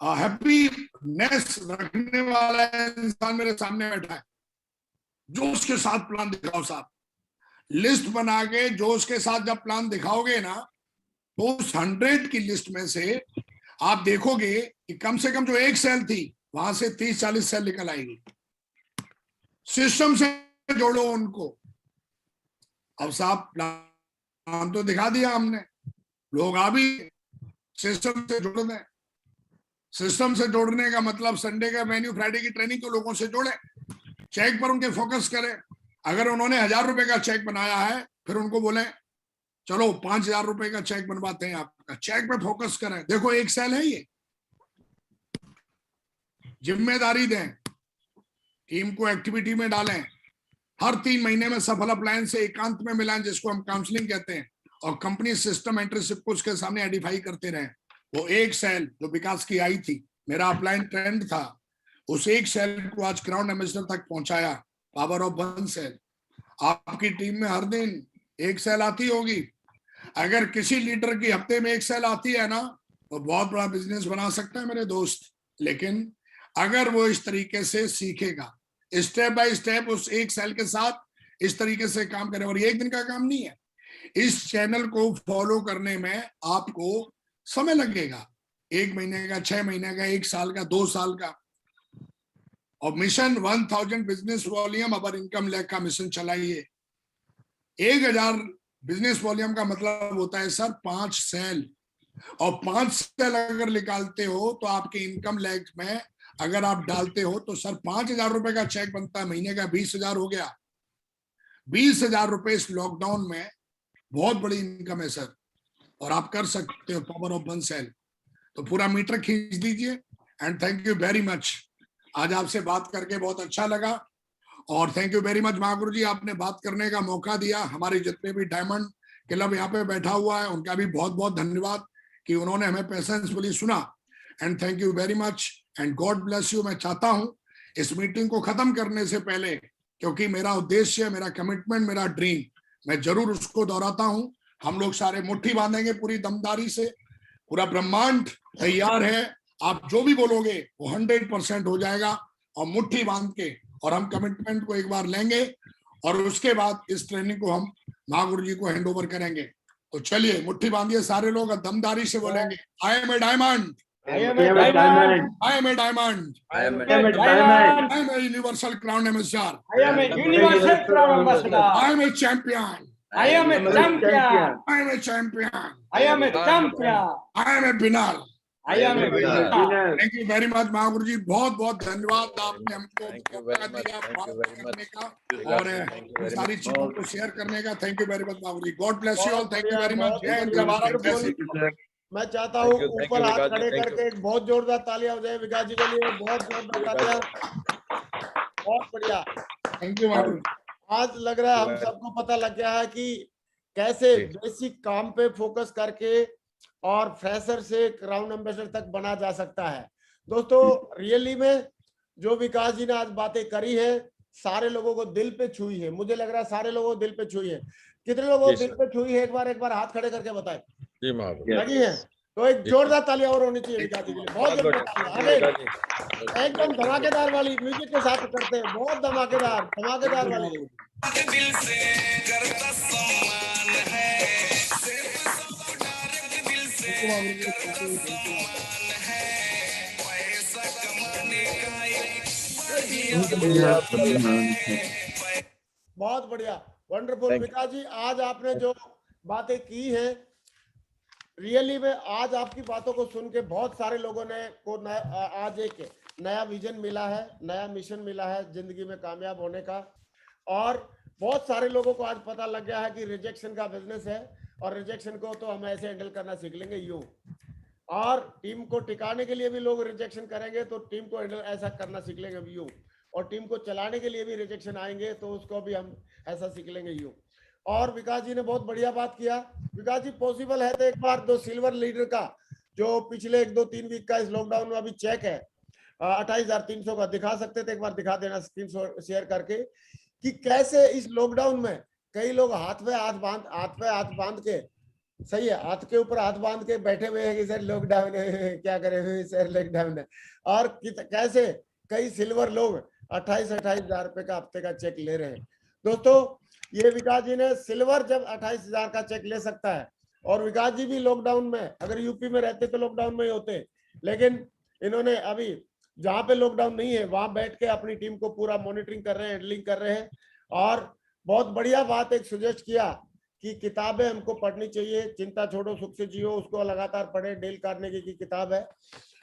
हैप्पीनेस रखने वाला इंसान मेरे सामने बैठा है। जोश के साथ प्लान दिखाओ साहब। लिस्ट बना के जो उसके साथ जब प्लान दिखाओगे ना, तो उस 100 की लिस्ट में से आप देखोगे कि कम से कम जो एक सेल थी वहां से 30-40 सेल निकल आएगी। सिस्टम से जोड़ो उनको। अब साहब प्लान तो दिखा दिया हमने, लोग अभी सिस्टम से जोड़ दें। सिस्टम से जोड़ने का मतलब संडे का मेन्यू, फ्राइडे की ट्रेनिंग को लोगों से जोड़े, चेक पर उनके फोकस करें। अगर उन्होंने 1000 रुपए का चेक बनाया है, फिर उनको बोले चलो 5000 रुपए का चेक बनवाते हैं आपका, चेक पे फोकस करें। देखो एक सेल है ये, जिम्मेदारी दें, टीम को एक्टिविटी में डालें, हर 3 महीने में सफल अप्लायंस से एकांत में मिलाएं, जिसको हम काउंसलिंग कहते हैं, और कंपनी सिस्टम एंटरशिप को उसके सामने आइडेंटिफाई करते रहें। वो एक सेल जो विकास की आई थी, मेरा अपलाइन ट्रेंड था, उस एक सेल को आज क्राउन एम्बेसडर तक पहुंचाया। Power of 1 sale. आपकी टीम में हर दिन एक सेल आती होगी। अगर किसी लीडर की हफ्ते में एक सेल आती है ना, तो बहुत बड़ा बिजनेस बना सकता है मेरे दोस्त। लेकिन अगर वो इस तरीके से सीखेगा, स्टेप बाय स्टेप उस एक सेल के साथ इस तरीके से काम करे, और ये एक दिन का काम नहीं है, इस चैनल को फॉलो करने में आपको समय लगेगा, 1 महीने का, 6 महीने का, 1 साल का, 2 साल का। और मिशन 1000 बिजनेस वॉल्यूम अवर इनकम लेग का मिशन चलाइए। 1000 बिजनेस वॉल्यूम का मतलब होता है सर 5 सेल, और 5 सेल अगर निकालते हो तो आपके इनकम लेग में अगर आप डालते हो तो सर 5000 रुपए का चेक बनता है, महीने का 20,000 हो गया। 20,000 रुपए इस लॉकडाउन में बहुत बड़ी इनकम है सर, और आप कर सकते हो पावर ऑफ 1 सेल। तो पूरा मीटर खींच दीजिए। And thank you very much, आज आपसे बात करके बहुत अच्छा लगा, और thank you very much Mahaguru जी, आपने बात करने का मौका दिया। हमारे जितने भी डायमंड क्लब यहाँ पे बैठा हुआ है, उनका भी बहुत बहुत धन्यवाद कि उन्होंने हमें पेशेंसफुली सुना। And thank you very much and God bless you. मैं चाहता हूँ इस मीटिंग को खत्म करने से पहले, क्योंकि मेरा उद्देश्य, मेरा कमिटमेंट, मेरा ड्रीम, मैं जरूर उसको दोहराता हूँ। हम लोग सारे मुट्ठी बांधेंगे पूरी दमदारी से, पूरा ब्रह्मांड तैयार है, आप जो भी बोलोगे वो 100% हो जाएगा, और मुट्ठी बांध के, और हम कमिटमेंट को एक बार लेंगे, और उसके बाद इस ट्रेनिंग को हम महागुरु जी को हैंड ओवर करेंगे। तो चलिए मुट्ठी बांधिए सारे लोग, दमदारी से बोलेंगे, I am a diamond, I am a diamond. I am a diamond, I am I am a diamond. I am a universal crown ambassador, I am a universal crown ambassador. I am a champion, I am a champion. I am a champion, I am a champion. I am a winner. I am a winner. Winner. Thank you very much Mahaguru ji, बहुत बहुत धन्यवाद, आपने हमको Thank you मौका very much. दिया Thank you बात very करने much. का, और Thank you very सारी much. चीजों को शेयर करने का। Thank you very much Mahaguru ji, god bless you all, thank you very much. जय हिंद, जय भारत, जय श्री Wonderful. राम। मैं चाहता हूँ Thank you, ऊपर हाथ विकास जी, खड़े thank करके एक बहुत जोरदार तालियां हो जाए विकास जी के लिए, बहुत जोरदार तालियां। बहुत बढ़िया। Thank you Mahaguru. आज लग रहा है हम सबको पता लग गया है कि कैसे जी। बेसिक काम पे फोकस करके और फ्रेशर से क्राउन एम्बेसडर तक बना जा सकता है। दोस्तों रियली में जो विकास जी ने आज बातें करी है, सारे लोगों को दिल पे छुई है। मुझे लग रहा है सारे लोगों को दिल पे छुई है। कितने लोगों को जी, दिल पे छुई है, एक बार हाथ खड़े करके बताएं। जी महागुरु। लगी है तो एक जी। जोरदार तालियां और होनी चाहिए विकास जी के लिए, बहुत बहुत जोरदार बढ़िया। तालियां। जी, आगे विकास जी। एकदम धमाकेदार वाली म्यूजिक के साथ करते हैं, बहुत धमाकेदार धमाकेदार वाली। दिल से करता सम्मान है, सिर्फ सबको डायरेक्ट दिल से करता सम्मान है, पैसा कमाने का एक बहुत बढ़िया, वंडरफुल। Thank you. विकास जी आज आपने जो बातें की हैं, रियली में आज आपकी बातों को सुन के बहुत सारे लोगों ने आज एक नया विजन मिला है, नया मिशन मिला है जिंदगी में कामयाब होने का। और बहुत सारे लोगों को आज पता लग गया है कि रिजेक्शन का बिजनेस है, और रिजेक्शन को तो हम ऐसे हैंडल करना सीख लेंगे यूं, और टीम को टिकाने के लिए भी लोग रिजेक्शन करेंगे तो टीम को हैंडल ऐसा करना सीख लेंगे यूं, और टीम को चलाने के लिए भी रिजेक्शन आएंगे तो उसको भी हम ऐसा सीख लेंगे यूं। और विकास जी ने बहुत बढ़िया बात किया। विकास जी पॉसिबल है तो एक बार दो सिल्वर लीडर का जो पिछले 1-2-3 वीक का इस लॉकडाउन में अभी चेक है 28,300 का दिखा सकते थे, एक बार दिखा देना स्क्रीन शेयर करके, कि कैसे इस लॉकडाउन में कई लोग हाथ पे हाथ बांध के, सही है, हाथ के ऊपर हाथ बांध के बैठे हुए हैं कि सर लॉकडाउन है, क्या करें सर लॉकडाउन है, और कैसे कई सिल्वर लोग 28,000 रुपए का हफ्ते का चेक ले रहे हैं। दोस्तों ये विकास जी ने सिल्वर जब 28,000 का चेक ले सकता है, और विकास जी भी लॉकडाउन में, अगर यूपी में रहते तो लॉकडाउन में ही होते, लेकिन इन्होंने अभी जहां पे लॉकडाउन नहीं है वहां बैठ के अपनी टीम को पूरा मॉनिटरिंग कर रहे हैं, हैंडलिंग कर रहे हैं। और बहुत बढ़िया बात एक सजेस्ट किया कि किताबें हमको पढ़नी चाहिए, चिंता छोड़ो सुख से जियो, उसको लगातार पढ़े, डेल कार्नेगी की किताब है।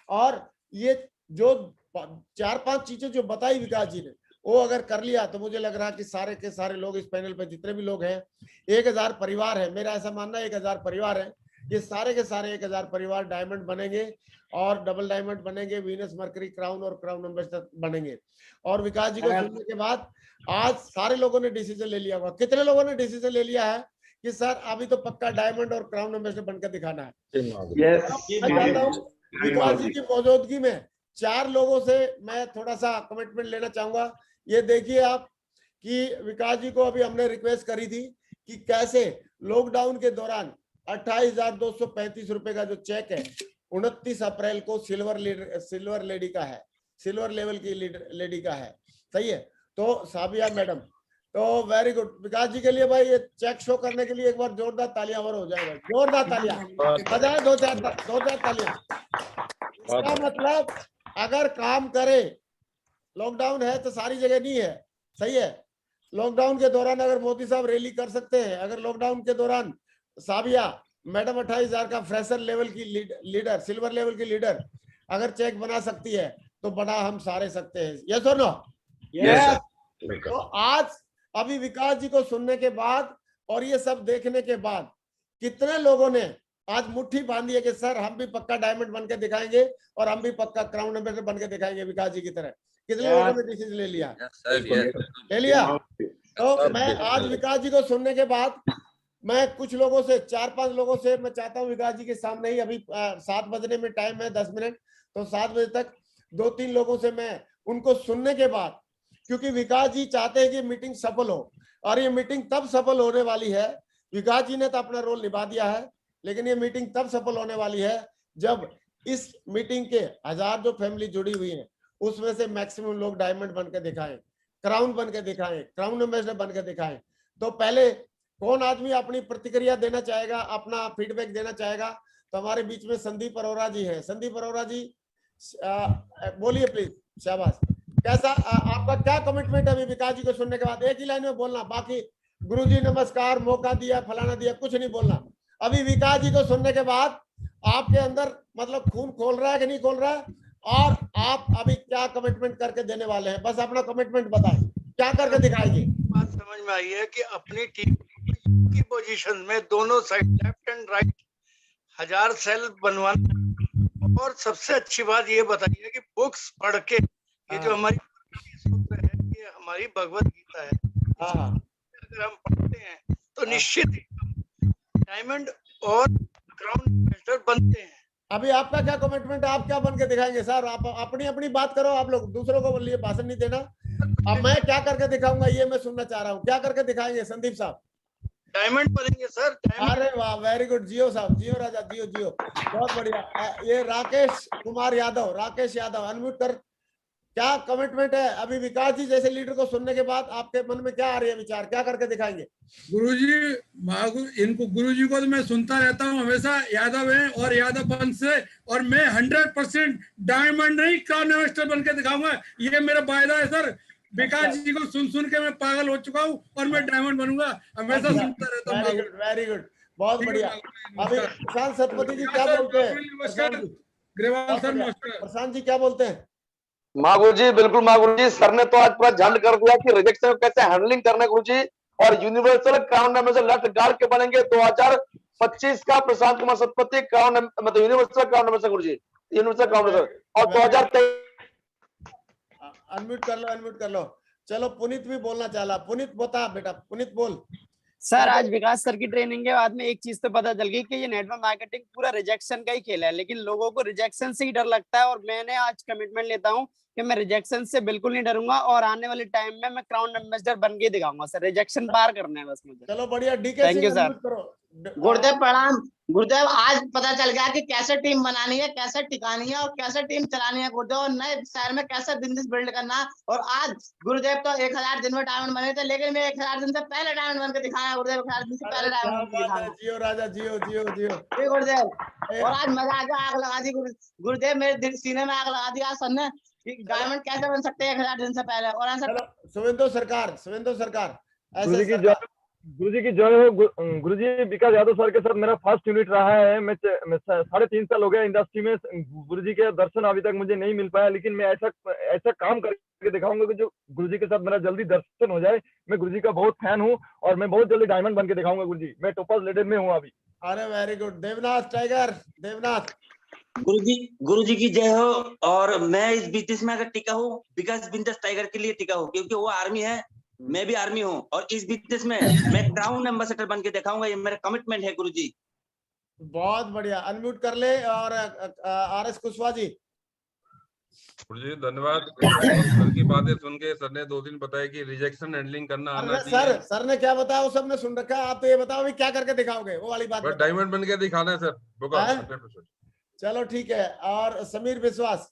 और ये जो 4-5 चीजें जो बताई विकास जी ने, वो अगर कर लिया तो मुझे लग रहा है कि सारे के सारे लोग इस पैनल पे जितने भी लोग हैं, 1000 परिवार है, मेरा ऐसा मानना है 1000 परिवार है, ये सारे के सारे 1000 परिवार डायमंड बनेंगे और डबल डायमंड बनेंगे, वीनस मरकरी क्राउन और क्राउन एम्बेसडर बनेंगे। और विकास जी को सुनने के बाद आज सारे लोगों ने डिसीजन ले लिया होगा। कितने लोगों ने डिसीजन ले लिया है कि सर अभी तो पक्का डायमंड और क्राउन एम्बेसडर बनकर दिखाना है? यस मैं चाहता हूँ विकास जी की मौजूदगी में 4 लोगों से मैं थोड़ा सा कमिटमेंट लेना चाहूंगा। ये देखिए आप कि विकास जी को अभी हमने रिक्वेस्ट करी थी कि कैसे लॉकडाउन के दौरान 28,235 रुपए का जो चेक है 29 अप्रैल को सिल्वर लेडी का है, सिल्वर लेवल की लेडी का है, सही है। तो साबिया मैडम, तो वेरी गुड विकास जी के लिए भाई, ये चेक शो करने के लिए एक बार जोरदार तालियां और हो जाएगा, जोरदार तालियां बजाए, 2-4 तालियां। इसका मतलब अगर काम करे, लॉकडाउन है तो सारी जगह नहीं है, सही है। लॉकडाउन के दौरान अगर मोदी साहब रैली कर सकते हैं, अगर लॉकडाउन के दौरान साबिया मैडम 28,000 का फ्रेशर लेवल की लीडर, सिल्वर लेवल की लीडर अगर चेक बना सकती है तो बड़ा हम सारे सकते हैं। यस और नो? यस। तो आज अभी विकास जी को सुनने के बाद और ये सब देखने के बाद कितने लोगों ने आज मुट्ठी बांधी है कि सर हम भी पक्का डायमंड बन के दिखाएंगे और हम भी पक्का क्राउन एम्बेसडर बन के दिखाएंगे विकास जी की तरह? कितने लोगों ने डिसीजन ले लिया? ले लिया। तो मैं आज विकास जी को सुनने के बाद मैं कुछ लोगों से, 4-5 लोगों से मैं चाहता हूं विकास जी के सामने ही, अभी 7 बजने में टाइम है 10 मिनट, तो 7 बजे तक 2-3 लोगों से मैं उनको सुनने के बाद, क्योंकि विकास जी चाहते हैं कि मीटिंग सफल हो, और ये मीटिंग तब सफल होने वाली है, विकास जी ने तो अपना रोल निभा दिया है, लेकिन ये मीटिंग तब सफल होने वाली है जब इस मीटिंग के 1000 जो फैमिली जुड़ी हुई है उसमें से मैक्सिमम लोग डायमंड बन के दिखाएं, क्राउन बन के दिखाएं, क्राउन एम्बेसडर बन के दिखाएं। तो पहले कौन आदमी अपनी प्रतिक्रिया देना चाहेगा, अपना फीडबैक देना चाहेगा? तो हमारे बीच में संदीप अरोरा जी हैं। संदीप अरोरा जी बोलिए प्लीज। शाबाश। कैसा आपका क्या कमिटमेंट है अभी विकास जी को सुनने के बाद? एक ही लाइन में बोलना, बाकी गुरुजी नमस्कार, मौका दिया, फलाना दिया, कुछ नहीं बोलना। अभी विकास जी को सुनने के बाद आपके अंदर मतलब खून खोल रहा है कि नहीं खोल रहा है, और आप अभी क्या कमिटमेंट करके देने वाले हैं? बस अपना कमिटमेंट बताएं, क्या करके दिखाएंगे? बात समझ में आई है कि अपनी टीम की पोजीशन में दोनों side left and right 1000 sale बनवाना। और सबसे अच्छी बात ये बताइए कि बुक्स पढ़ के, ये जो हमारी सूत्र है, ये हमारी भगवत गीता है, अगर हम पढ़ते हैं तो निश्चित डायमंड और क्राउन एम्बेसडर बनते हैं। अभी आपका क्या कमिटमेंट है? आप क्या बन के दिखाएंगे? सर आप अपनी अपनी बात करो, आप लोग दूसरों को लिए भाषण नहीं देना। अब मैं क्या करके दिखाऊंगा ये मैं सुनना चाह रहा हूँ, क्या करके दिखाएंगे संदीप साहब? डायमंड बनेंगे सर, डायमंड। अरे वाह, वेरी गुड। जियो साहब, जियो राजा, जियो जियो, बहुत बढ़िया। ये राकेश कुमार यादव, राकेश यादव अनम्यूट कर। क्या कमिटमेंट है अभी विकास जी जैसे लीडर को सुनने के बाद? आपके मन में क्या आ रही है विचार, क्या करके दिखाएंगे? गुरुजी, इनको गुरुजी को तो मैं सुनता रहता हूँ हमेशा, यादव है और यादव वंश से, और मैं 100% डायमंड नहीं क्राउन एम्बेसडर बन के दिखाऊंगा, ये मेरा वायदा है सर। विकास जी को सुन सुन के मैं पागल हो चुका हूँ और मैं डायमंड बनूंगा, हमेशा सुनता रहता हूँ। वेरी गुड, बहुत बढ़िया। अभी प्रशांत सतपति जी क्या बोलते हैं? प्रशांत जी क्या बोलते हैं? गुरु जी बिल्कुल गुरु जी, सर ने तो आज पूरा झंड कर दिया कि रिजेक्शन को कैसे हैंडलिंग करना है गुरु जी। और universal crown ambassador left guard के बनेंगे 2025 का प्रशांत कुमार सतपति क्राउन, मतलब यूनिवर्सल क्राउन एम्बेसडर गुरु जी, यूनिवर्सल क्राउन एम्बेसडर। और 2023 अनम्यूट कर लो, अनम्यूट कर लो। चलो पुनीत भी बोलना चाहा। पुनीत बता बेटा, पुनीत बोल। सर आज विकास सर की ट्रेनिंग के बाद में एक चीज तो पता चल गई कि ये नेटवर्क मार्केटिंग पूरा रिजेक्शन का ही खेल है, लेकिन लोगों को रिजेक्शन से ही डर लगता है। और मैंने आज कमिटमेंट लेता हूँ कि मैं रिजेक्शन से बिल्कुल नहीं डरूंगा, और आने वाले टाइम में मैं क्राउन एम्बेसडर बन के दिखाऊंगा सर। रिजेक्शन पार करना है बस मुझे। चलो बढ़िया। DK thank you sir. करो। गुरुदेव प्रणाम। गुरुदेव आज पता चल गया कि कैसे टीम बनानी है, कैसे टिकानी है और कैसे टीम चलानी है गुरुदेव, और नए शहर में कैसे बिजनेस बिल्ड करना है। और आज गुरुदेव तो 1000 दिन में डायमंड बने थे, लेकिन मैं 1000 दिन से पहले डायमंड बन के दिखाया गुरुदेव, 1000 दिन से पहले डायमंड बन के दिखाया। जियो राजा, जियो जियो जियो। जी गुरुदेव, और आज मजा आ गया, आग लगा दी गुरुदेव, मेरे दिल सीने में आग लगा दी आज सर ने कि डायमंड कैसे बन सकते हैं 1000 दिन से पहले। और ऐसा सुवेंदु सरकार, सुवेंदु सरकार, गुरुजी की जय हो। गुरुजी विकास यादव सर के साथ मेरा फर्स्ट यूनिट रहा है। मैं 3.5 साल हो गया इंडस्ट्री में। गुरुजी के दर्शन अभी तक मुझे नहीं मिल पाया, लेकिन मैं ऐसा काम करके दिखाऊंगा कि जो गुरुजी के साथ मेरा जल्दी दर्शन हो जाए। मैं गुरुजी का बहुत फैन हूँ और मैं बहुत जल्दी डायमंड बन के दिखाऊंगा गुरुजी। मैं टॉपर्स लेडर में हूँ अभी। अरे very good. Devnath tiger, Devnath. गुरुजी की जय हो। और मैं इस बिजनेस में अगर टिका हूँ विकास बिजनेस टाइगर के लिए टिका हूँ, क्योंकि वो आर्मी है, मैं भी आर्मी हूँ, और इस बिजनेस में मैं क्राउन एम्बेसडर बन के दिखाऊंगा। ये मेरा कमिटमेंट है गुरुजी। बहुत बढ़िया। अनम्यूट कर ले। और आरएस कुशवाहा जी। गुरुजी धन्यवाद। सर की बातें सुन के सर ने 2 दिन बताया कि रिजेक्शन हैंडलिंग करना आना चाहिए। सर ने क्या बताया वो सबने सुन रखा है। आप तो ये बताओ अभी क्या करके दिखाओगे, वो वाली बात। डायमंड बन के दिखाना है सर, 100%। चलो ठीक है। और समीर विश्वास।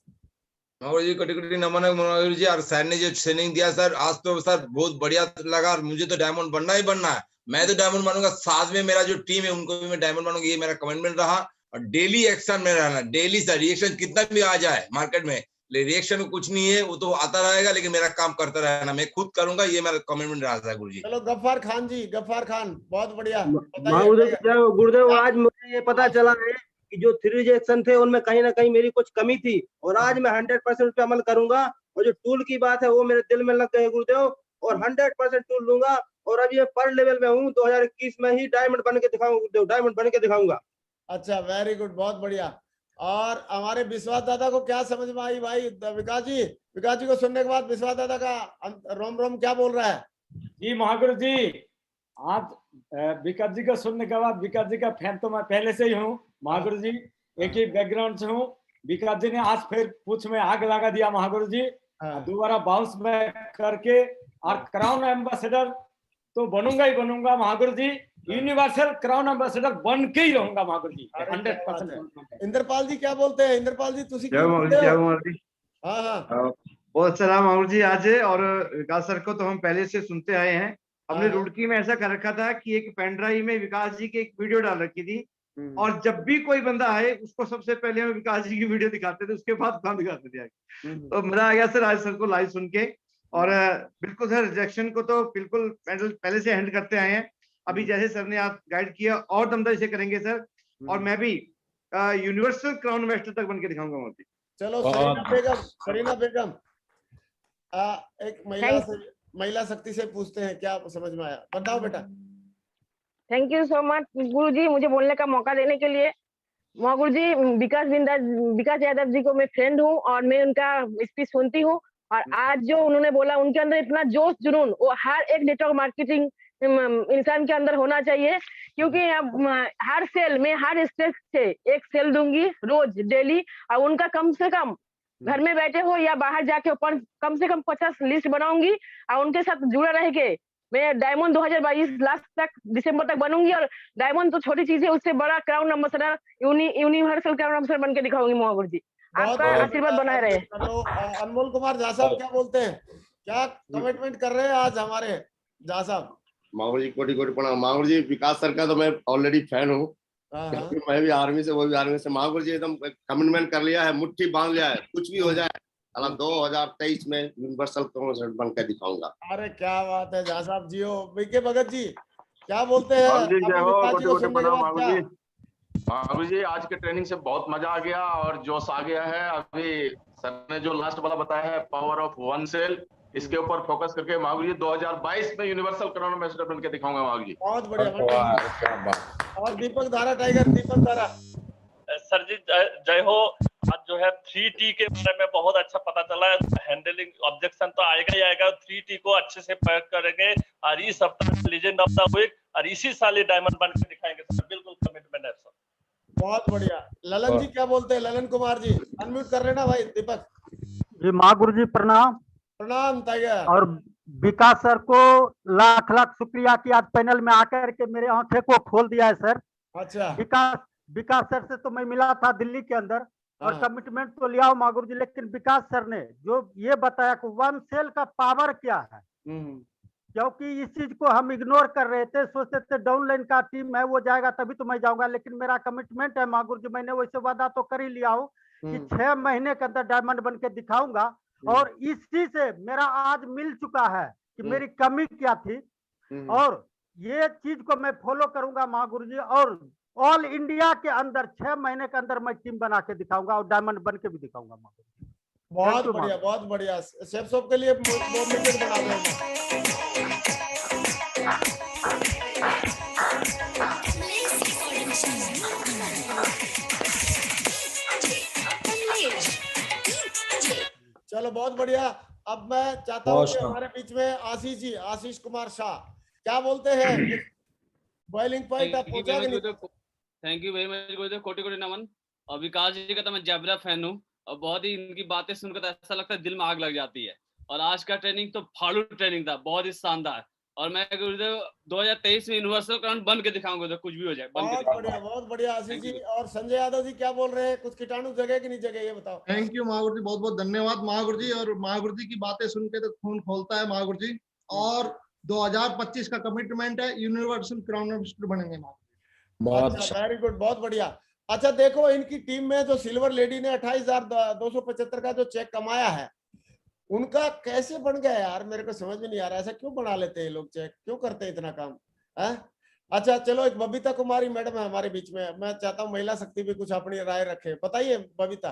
जी कटी नमन है मनोहर जी। और सर ने जो ट्रेनिंग दिया सर, आज तो सर बहुत बढ़िया लगा। और मुझे तो डायमंड बनना ही बनना है। मैं तो डायमंड बनूंगा, साथ में मेरा जो टीम है उनको भी मैं डायमंड बनूंगा। ये मेरा कमिटमेंट रहा। और डेली एक्शन में रहना, डेली सर। रिएक्शन कितना भी आ जाए मार्केट में, रिएक्शन में कुछ नहीं है, वो तो आता रहेगा, लेकिन मेरा काम करता रहना, मैं खुद करूंगा। ये मेरा कमिटमेंट रहा था गुरुजी। चलो गफ्फार खान जी, गफ्फार खान, बहुत बढ़िया। गुरुदेव आज मुझे ये पता चला है कि जो 3 रिजेक्शन थे उनमें कहीं ना कहीं मेरी कुछ कमी थी, और आज मैं 100% पे अमल करूंगा। और जो टूल की बात है वो मेरे दिल में लग गए गुरुदेव, और 100% टूल लूंगा। और अब ये पर लेवल में हूँ, 2021 में ही डायमंड बन के दिखाऊंगा गुरुदेव, डायमंड बन के दिखाऊंगा। अच्छा, वेरी गुड, बहुत बढ़िया। और हमारे विश्वास दादा को क्या समझ में आई भाई? विकास जी को सुनने के बाद विश्वास दादा का रोम रोम क्या बोल रहा है? जी महागुरु जी, आज विकास जी को सुनने के बाद, विकास जी का फैन तो मैं पहले से ही हूँ महागुरु जी, एक ही बैकग्राउंड से हूँ। विकास जी ने आज फिर पूछ में आग लगा दिया महागुरु जी, दोबारा बाउंस बैक करके। और क्राउन एम्बेसडर तो बनूंगा ही बनूंगा महागुरु जी, यूनिवर्सल क्राउन एम्बेसडर बन के ही रहूंगा महागुरु जी, 100%। इंद्रपाल जी क्या बोलते हैं? इंद्रपाल जी तुसी बहुत सलाम महागुरु जी। आज और विकास सर को तो हम पहले से सुनते आए हैं। हमने रुड़की में ऐसा कर रखा था कि एक पेन ड्राइव में विकास जी की एक वीडियो डाल रखी थी, और जब भी कोई बंदा आए उसको सबसे पहले हम विकास जी की वीडियो दिखाते थे, उसके बाद बंद करते थे। तो मजा आ गया सर आज सर को लाइव सुन के। और बिल्कुल सर, रिजेक्शन को तो बिल्कुल पहले से हैंडल करते आए हैं। अभी जैसे सर ने आप गाइड किया और दमदारी से करेंगे सर। और मैं भी यूनिवर्सल क्राउन मास्टर तक बन के दिखाऊंगा मोदी। चलो सरीना बेगम, एक महिला शक्ति से पूछते हैं, क्या समझ में आया? बताओ बेटा। थैंक यू सो मच गुरुजी, मुझे बोलने का मौका देने के लिए। गुरुजी, विकास यादव जी को मैं फ्रेंड हूँ और मैं उनका स्पीच सुनती हूँ। और आज जो उन्होंने बोला, उनके अंदर इतना जोश जुनून, वो हर एक नेटवर्क मार्केटिंग इंसान के अंदर होना चाहिए। क्योंकि अब हर सेल में, हर स्टेज से एक सेल दूंगी रोज डेली, और उनका कम से कम घर में बैठे हो या बाहर जाके कम से कम 50 लिस्ट बनाऊंगी, और उनके साथ जुड़ा रह के मैं डायमंड 2022 लास्ट तक, दिसंबर तक बनूंगी। और डायमंड तो छोटी चीज है, उससे बड़ा crown ambassador, universal crown ambassador बन के दिखाऊंगी महागुरु जी। आपका आशीर्वाद बनाए रहे। अनमोल कुमार झा साहब क्या बोलते हैं? क्या कमिटमेंट कर रहे हैं आज हमारे झा साहब? माहौर जी कोटि कोटि प्रणाम। माहौर जी, विकास सर का तो मैं ऑलरेडी फैन हूँ। मैं भी आर्मी से, वो भी आर्मी से। माहौर जी एकदम कमिटमेंट कर लिया है, मुट्ठी बांध लिया है, कुछ भी हो जाए 2023 में यूनिवर्सल क्राउन बन के दिखाऊंगा। अरे क्या बात है झा साहब जी। हो बीके भगत जी क्या बोलते हैं? अभी जी आज के ट्रेनिंग से बहुत मजा आ गया और जोश आ गया है। अभी सर ने जो लास्ट वाला बताया है, पावर ऑफ वन सेल, इसके ऊपर फोकस करके महावीर जी 2022 में यूनिवर्सल क्राउन एम्बेसडर बन के दिखाऊंगा महावीर जी। बहुत बढ़िया। और दीपक धारा टाइगर, दीपक धारा। सर जी जय हो। आज जो है 3T के बारे में बहुत अच्छा पता चला है। हैंडलिंग ऑब्जेक्शन तो आएगा ही आएगा, 3T को अच्छे से पैक करेंगे और इस सप्ताह लीजेंड ऑफ द वीक और इसी साल ही डायमंड बन के दिखाएंगे सर। बिल्कुल कमिटमेंट है सर। बहुत बढ़िया। ललन जी क्या बोलते हैं? ललन कुमार जी अनम्यूट कर लेना भाई। दीपक जी, महागुरु जी प्रणाम। प्रणाम टाइगर। और विकास सर को लाख लाख शुक्रिया कि आज पैनल में आकर के मेरे आंखें को खोल दिया है सर। अच्छा। विकास सर से तो मैं मिला था दिल्ली के अंदर और कमिटमेंट तो लिया हो मागुर जी, लेकिन विकास सर ने जो ये बताया कि वन सेल का पावर क्या है, क्योंकि इस चीज को हम इग्नोर कर रहे थे, सोचते थे डाउनलाइन का टीम है वो जाएगा तभी तो मैं जाऊंगा, लेकिन मेरा कमिटमेंट है मागुर जी, मैंने वैसे वादा तो कर ही लिया हूँ कि 6 महीने के अंदर डायमंड बन के दिखाऊंगा। और इसी से मेरा आज मिल चुका है कि मेरी कमी क्या थी, और ये चीज को मैं फॉलो करूंगा महागुरु जी, और ऑल इंडिया के अंदर 6 महीने के अंदर मैं टीम बना के दिखाऊंगा और डायमंड बन के भी दिखाऊंगा महागुरु। बहुत बढ़िया, बहुत बढ़िया। शेफ साहब के लिए मोटिवेट बना दें। चलो बहुत बढ़िया। अब मैं चाहता हूँ कि हमारे बीच में आशीष जी, आशीष कुमार शाह, क्या बोलते हैं? बॉइलिंग पॉइंट आप पहुंचा कि नहीं? थैंक यू वेरी मच गुरुदेव, कोटि कोटि नमन। और विकास जी का तो मैं जबरा फैन हूँ और बहुत ही इनकी बातें सुनकर तो ऐसा लगता है दिल में आग लग जाती है। और आज का ट्रेनिंग तो फाड़ू ट्रेनिंग था, बहुत ही शानदार। और मैं गुरुदेव 2023 में यूनिवर्सल क्राउन बन के दिखाऊंगा, कुछ भी हो जाए बन के दिखाऊंगा। बहुत बढ़िया आशीष जी। और संजय यादव जी क्या बोल रहे हैं? कुछ कीटाणु जगह कि नहीं जगह, ये बताओ। थैंक यू महागुरु जी, बहुत बहुत धन्यवाद महागुरु जी। और महागुरु जी की बातें सुन के तो खून खोलता है महागुरु जी। और 2025 का कमिटमेंट है, यूनिवर्सल क्राउन मिनिस्टर बनेंगे महागुरु। अच्छा, वेरी गुड, बहुत बढ़िया। अच्छा देखो, इनकी टीम में जो सिल्वर लेडी ने 28,275 का जो चेक कमाया है, उनका कैसे बन गया यार? मेरे को समझ में नहीं आ रहा, ऐसा क्यों बना लेते हैं लोग चेक, क्यों करते हैं इतना काम है? अच्छा चलो, एक बबीता कुमारी मैडम है हमारे बीच में, मैं चाहता हूँ महिला शक्ति भी कुछ अपनी राय रखे। बताइए Babita.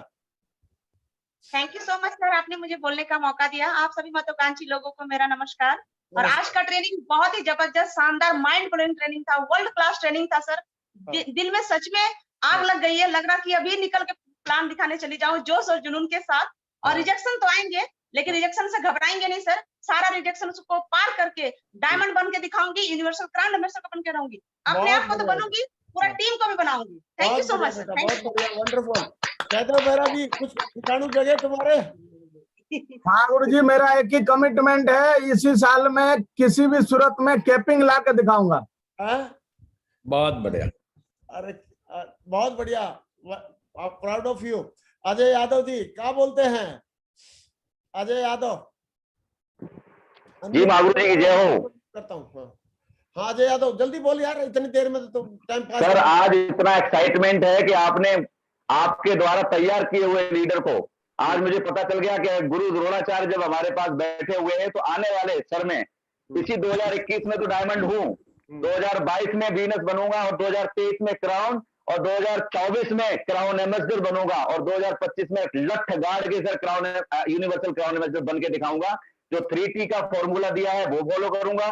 Thank you so much sir, आपने मुझे बोलने का मौका दिया। आप सभी महत्वाकांक्षी लोगों को मेरा नमस्कार। और आज का ट्रेनिंग बहुत ही जबरदस्त, शानदार, माइंड ब्लोइंग ट्रेनिंग था, वर्ल्ड क्लास ट्रेनिंग था सर। दिल में सच में आग लग गई है, लग रहा कि अभी निकल के प्लान दिखाने चली जाऊं जोश और जुनून के साथ। और रिजेक्शन तो आएंगे, लेकिन रिजेक्शन से घबराएंगे नहीं सर। सारा रिजेक्शन को पार करके डायमंड बन के दिखाऊंगी, यूनिवर्सल क्राउन मिनिस्टर बन के रहूंगी, अपने आप को तो बनूंगी, पूरा टीम को भी बनाऊंगी। Thank you so much sir. बहुत बढ़िया, वंडरफुल। कहते हो मेरा भी कुछ कीटाणु जगह तुम्हारे? हाँ गुरु जी, मेरा एक ही कमिटमेंट है, इसी साल में किसी भी सूरत में कैपिंग ला के दिखाऊंगा। बहुत बढ़िया। अरे बहुत बढ़िया, proud of you. Ajay Yadav ji क्या बोलते हैं? अजय यादव जी, महागुरु जी की जय हो। करता हूँ। हाँ अजय यादव, जल्दी बोल यार, इतनी देर में तो टाइम पास। सर आज इतना एक्साइटमेंट है कि आपने आपके द्वारा तैयार किए हुए लीडर को आज मुझे पता चल गया कि गुरु द्रोणाचार्य जब हमारे पास बैठे हुए हैं तो आने वाले सर में इसी 2021 में तो डायमंड हूँ, 2022 में वीनस बनूंगा और 2023 में क्राउन और 2024 में क्राउन एम्बेसडर बनूंगा और 2025 में लठ गाड़ के sir crown universal crown ambassador बन के दिखाऊंगा। जो 3T का फॉर्मूला दिया है वो फॉलो करूंगा।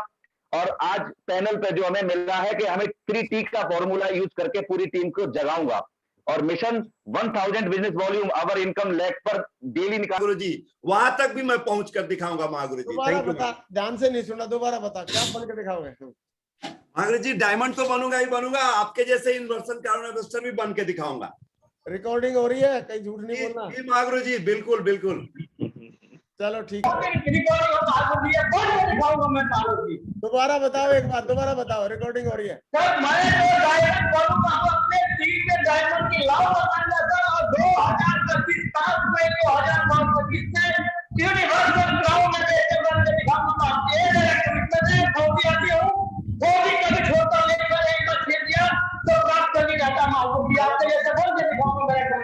और आज पैनल पे जो हमें मिल रहा है कि हमें 3T का फॉर्मूला यूज करके पूरी टीम को जगाऊंगा और मिशन 1000 बिजनेस वॉल्यूम अवर इनकम लैक पर डेली निकाल। गुरु जी वहां तक भी मैं पहुंच कर दिखाऊंगा महागुरु जी। दोबारा बता, ध्यान से नहीं सुना, दोबारा बता क्या बन के दिखाओगे? महागुरु जी डायमंड तो बनूंगा ही बनूंगा, आपके जैसे यूनिवर्सल क्राउन एम्बेसडर भी बन के दिखाऊंगा। रिकॉर्डिंग हो रही है, कहीं झूठ नहीं बोलना। जी महागुरु जी, बिल्कुल बिल्कुल। चलो ठीक है, दोबारा बताओ, एक बार दोबारा बताओ, रिकॉर्डिंग हो रही है।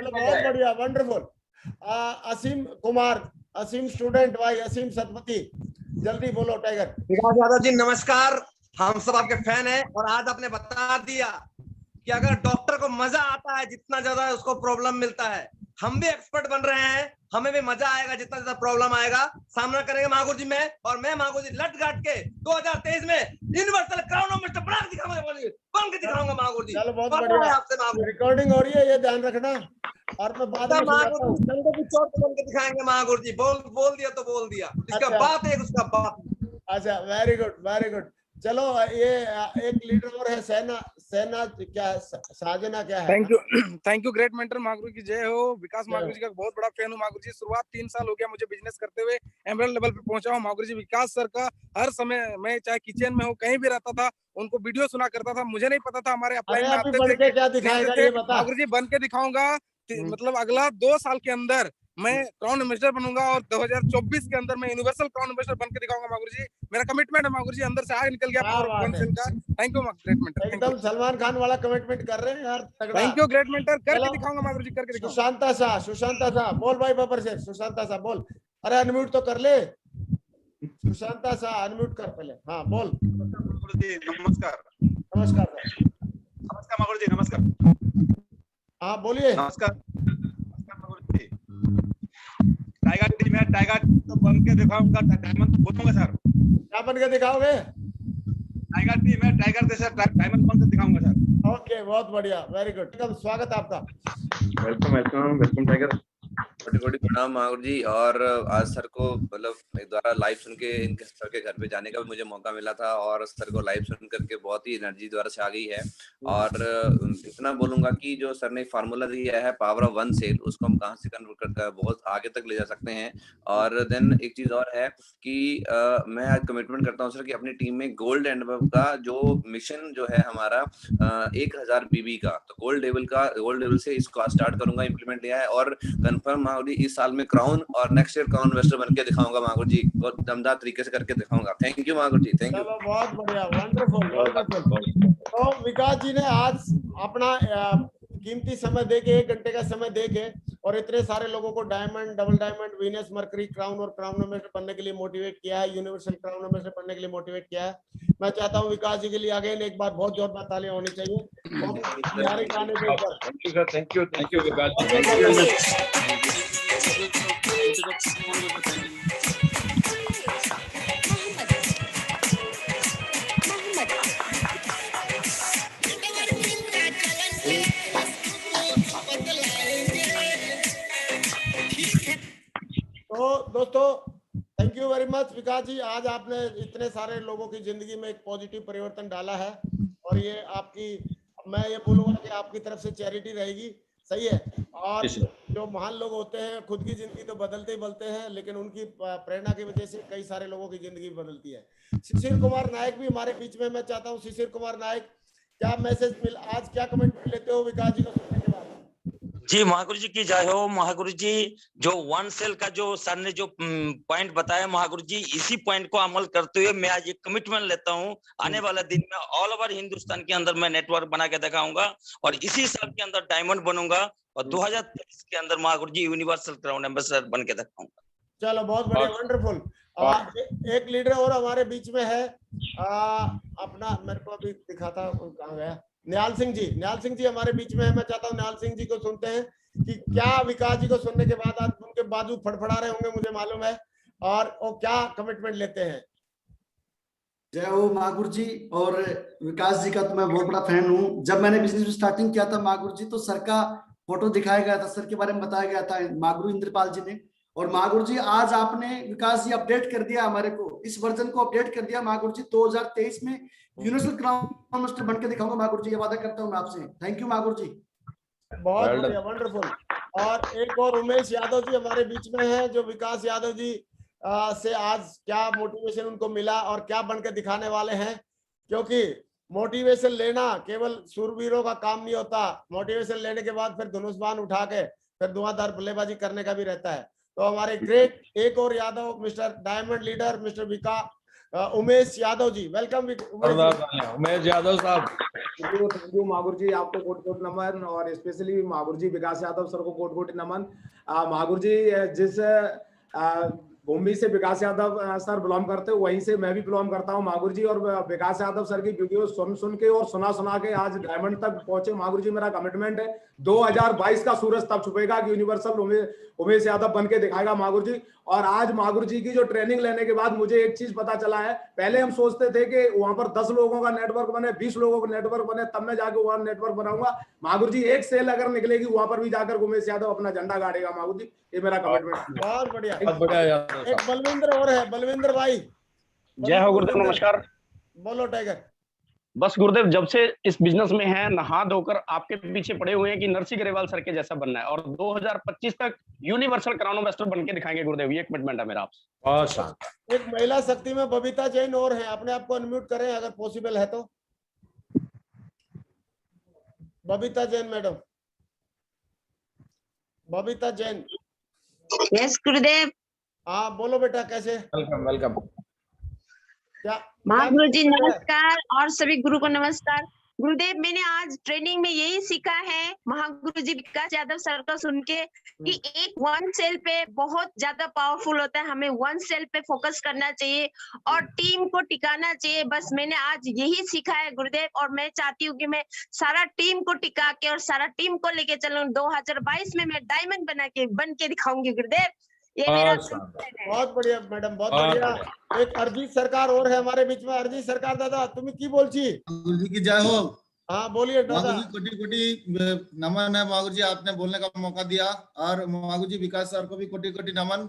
बहुत बढ़िया, वंडरफुल। असीम कुमार, असीम स्टूडेंट भाई, असीम सतपति, जल्दी बोलो टाइगर। विकास यादव जी नमस्कार, हम सब आपके फैन हैं। और आज आपने बता दिया कि अगर डॉक्टर को मजा आता है जितना ज्यादा उसको प्रॉब्लम मिलता है, हम भी एक्सपर्ट बन रहे हैं, हमें भी मजा आएगा जितना ज्यादा प्रॉब्लम आएगा सामना करेंगे महागुरु जी में। और मैं महागुरु जी लट गाट के 2023 में यूनिवर्सल क्राउन मिनिस्टर बना के दिखाऊंगा, बन के दिखाऊंगा महागुरु जी। चलो बहुत बढ़िया, आपसे रिकॉर्डिंग हो रही है, ये ध्यान रखना। और मैं बाद में बन के दिखाएंगे महागुरु जी। बोल दिया तो बोल दिया, इसका बात है उसका बात। अच्छा, वेरी गुड वेरी गुड। चलो ये एक लीडर और है, सेना क्या है, साजना क्या है? Thank you great mentor Mahaguru की जय हो। विकास महागुरु जी का बहुत बड़ा फैन हूँ महागुरु जी। शुरुआत 3 साल हो गया मुझे बिजनेस करते हुए, एमरल्ड लेवल पे पहुंचा हूँ महागुरु जी। विकास सर का हर समय, मैं चाहे किचन में हो कहीं भी रहता था, उनको वीडियो सुना करता था। मुझे नहीं पता था हमारे अपलाइन में आते थे, क्या दिखाएगा ये बता। महागुरु जी बन के दिखाऊंगा, मतलब अगला 2 साल के अंदर मैं क्राउन एम्बेसडर बनूंगा और 2024 के अंदर मैं यूनिवर्सल क्राउन एम्बेसडर बन के दिखाऊंगा महागुरु जी। मेरा कमिटमेंट है महागुरु जी, अंदर से आग निकल गया पावर ऑफ वन सेल का। Thank you great mentor. एकदम सलमान खान वाला कमिटमेंट कर रहे हैं यार, तगड़ा। थैंक यू ग्रेट मेंटर, करके दिखाऊंगा महागुरु जी, करके दिखाऊंगा। सुशांता शाह बोल भाई बबर से। सुशांता शाह बोल, अरे अनम्यूट तो कर ले। सुशांता शाह अनम्यूट कर पहले। हाँ बोल। महागुरु जी नमस्कार। नमस्कार महागुरु जी नमस्कार। हाँ बोलिए। नमस्कार महागुरु जी। टाइगर टीम है, टाइगर तो बन के दिखाऊंगा, डायमंड तो बोलूंगा सर। क्या बन के दिखाओगे? टाइगर टीम है, टाइगर जैसा डायमंड बन के दिखाऊंगा सर। ओके बहुत बढ़िया, वेरी गुड। स्वागत है आपका। Welcome welcome welcome tiger. कोटि कोटि प्रणाम महागुरु जी। और आज सर को मतलब एक द्वारा लाइव सुन के इनके सर के घर पे जाने का भी मुझे मौका मिला था, और सर को लाइव सुन करके बहुत ही एनर्जी द्वारा से आ गई है। और इतना बोलूंगा कि जो सर ने फार्मूला दिया है पावर ऑफ वन सेल, उसको हम कहाँ से कन्वर्ट करके बहुत आगे तक ले जा सकते हैं। और देन एक चीज और है कि मैं आज कमिटमेंट करता हूँ सर कि अपनी टीम में गोल्ड एंड अबव का जो मिशन जो है हमारा 1000 बीबी का, तो गोल्ड लेवल से इसको स्टार्ट करूंगा, इम्प्लीमेंट लिया है। और कंफर्म महागुरु जी इस साल में क्राउन और नेक्स्ट ईयर क्राउन इन्वेस्टर बन के दिखाऊंगा महागुरु जी, बहुत दमदार तरीके से करके दिखाऊंगा। Thank you Mahaguru ji, thank you. चलो बहुत बढ़िया, वंडरफुल वंडरफुल। तो विकास जी ने आज अपना कीमती समय देके, 1 घंटे का समय देके, और इतने सारे लोगों को diamond, double diamond, Venus, mercury, crown और क्राउन एम्बेसडर बनने के लिए मोटिवेट किया है, यूनिवर्सल क्राउन एम्बेसडर बनने के लिए मोटिवेट किया है। मैं चाहता हूं विकास जी के लिए अगेन एक बार बहुत जोरदार तालियां होनी चाहिए। गाने के ऊपर thank you sir, thank you Vikas ji. तो दोस्तों thank you very much Vikas ji. आज आपने इतने सारे लोगों की जिंदगी में एक पॉजिटिव परिवर्तन डाला है, और ये आपकी, मैं ये बोलूंगा कि आपकी तरफ से चैरिटी रहेगी, सही है। और जो महान लोग होते हैं खुद की जिंदगी तो बदलते ही बदलते हैं, लेकिन उनकी प्रेरणा की वजह से कई सारे लोगों की जिंदगी बदलती है। शिशिर कुमार नायक भी हमारे बीच में, मैं चाहता हूँ शिशिर कुमार नायक, क्या मैसेज आज क्या कमेंट लेते हो विकास जी को सुनने के बाद? जी महागुरु जी की जय हो। महागुरु जी जो वन सेल का जो सर ने जो पॉइंट बताया महागुरु जी, इसी पॉइंट को अमल करते हुए मैं आज एक कमिटमेंट लेता हूं, आने वाला दिन में ऑल ओवर हिंदुस्तान के अंदर मैं नेटवर्क बना के दिखाऊंगा, और इसी साल के अंदर डायमंड बनूंगा, और 2023 के अंदर महागुरु जी यूनिवर्सल क्राउन एम्बेसडर बन के दिखाऊंगा। चलो बहुत बढ़िया, वंडरफुल। एक लीडर और हमारे बीच में है, अपना मेरे को अभी दिखा था, कहाँ गया, निहाल सिंह जी। निहाल सिंह जी हमारे बीच में है। मैं चाहता हूँ निहाल सिंह जी को सुनते हैं कि क्या विकास जी को सुनने के बाद आज उनके बाजू फड़फड़ा रहे होंगे, मुझे मालूम है, और वो क्या कमिटमेंट लेते हैं। जय हो महागुरु जी। और विकास जी का तो मैं बहुत बड़ा फैन हूँ। जब मैंने बिजनेस स्टार्टिंग किया था महागुरु जी, तो सर का फोटो दिखाया गया था, सर के बारे में बताया गया था महागुरु इंद्रपाल जी ने। और महागुरु जी आज आपने विकास जी अपडेट कर दिया हमारे को, इस वर्जन को अपडेट कर दिया महागुरु जी। 2023 में यूनिवर्सल क्राउन एम्बेसडर बन के दिखाऊंगा महागुरु जी, ये वादा करता हूँ मैं आपसे। थैंक यू महागुरु जी, बहुत बढ़िया, वंडरफुल। और एक और उमेश यादव जी हमारे बीच में है, जो विकास यादव जी से आज क्या मोटिवेशन उनको मिला और क्या बन के दिखाने वाले हैं, क्योंकि मोटिवेशन लेना केवल सूरवीरों का काम नहीं होता, मोटिवेशन लेने के बाद फिर धनुष्बाण उठा के फिर धुआंधार बल्लेबाजी करने का भी रहता है। तो हमारे ग्रेट एक और Yadav, mister diamond leader, mister Vikas Umesh Yadav ji, welcome Umesh Yadav साहब। थैंक यू महागुरु जी, आपको कोट कोट नमन, और स्पेशली महागुरु जी विकास यादव सर को कोट कोट नमन। महागुरु जी जिस भूमि से विकास यादव सर बिलोंग करते हैं, वहीं से मैं भी बिलोंग करता हूं महागुरु जी। और विकास यादव सर की वीडियो सुन के और सुना के आज डायमंड तक पहुंचे महागुरु जी। मेरा कमिटमेंट है 2022 का सूरज तब छुपेगा कि यूनिवर्सल उमेश यादव बन के दिखाएगा महागुरु जी। और आज महागुरु जी की जो ट्रेनिंग लेने के बाद मुझे एक चीज पता चला है, पहले हम सोचते थे कि वहां पर 10 लोगों का नेटवर्क बने, 20 लोगों का नेटवर्क बने, तब मैं जाकर वहां नेटवर्क बनाऊंगा महागुरु जी। एक सेल अगर निकलेगी वहां पर भी जाकर उमेश यादव अपना झंडा गाड़ेगा महागुरु जी, ये मेरा कमिटमेंट। बहुत बढ़िया। एक बलविंद्र और है, बलविंद्र भाई। जय हो गुरुदेव, नमस्कार। बोलो टाइगर। बस गुरुदेव जब से इस बिजनेस में है नहा धोकर आपके पीछे पड़े हुए हैं कि नरसी ग्रेवाल सर के जैसा बनना है और 2025 तक यूनिवर्सल क्राउन इन्वेस्टर बन के दिखाएंगे गुरुदेव, ये कमिटमेंट है मेरा आपसे। बहुत शानदार। एक महिला शक्ति में बबीता जैन और है, अपने आप को अनम्यूट करें अगर पॉसिबल है तो। बबीता जैन मैडम, बबीता जैन। यस गुरुदेव। हाँ बोलो बेटा, कैसे? Welcome welcome. क्या महागुरु जी नमस्कार और सभी गुरु को नमस्कार। गुरुदेव मैंने आज ट्रेनिंग में यही सीखा है महागुरु जी विकास यादव सर का सुन के कि एक वन सेल पे बहुत ज्यादा पावरफुल होता है, हमें वन सेल पे फोकस करना चाहिए और टीम को टिकाना चाहिए। बस मैंने आज यही सीखा है गुरुदेव, और मैं चाहती हूँ कि मैं सारा टीम को टिका के और सारा टीम को लेके चलूं। 2022 में मैं डायमंड बन के दिखाऊंगी गुरुदेव, ये मेरा बहुत बढ़िया मैडम, बहुत बढ़िया। एक अरिजीत सरकार और है हमारे बीच में। अरिजीत सरकार दादा तुम्हें की बोलची? गुरु जी की जय हो। हाँ बोलिए दादा। कोटि कोटि नमन है महागुरु जी, आपने बोलने का मौका दिया। और महागुरु जी विकास सर को भी कोटि कोटि नमन,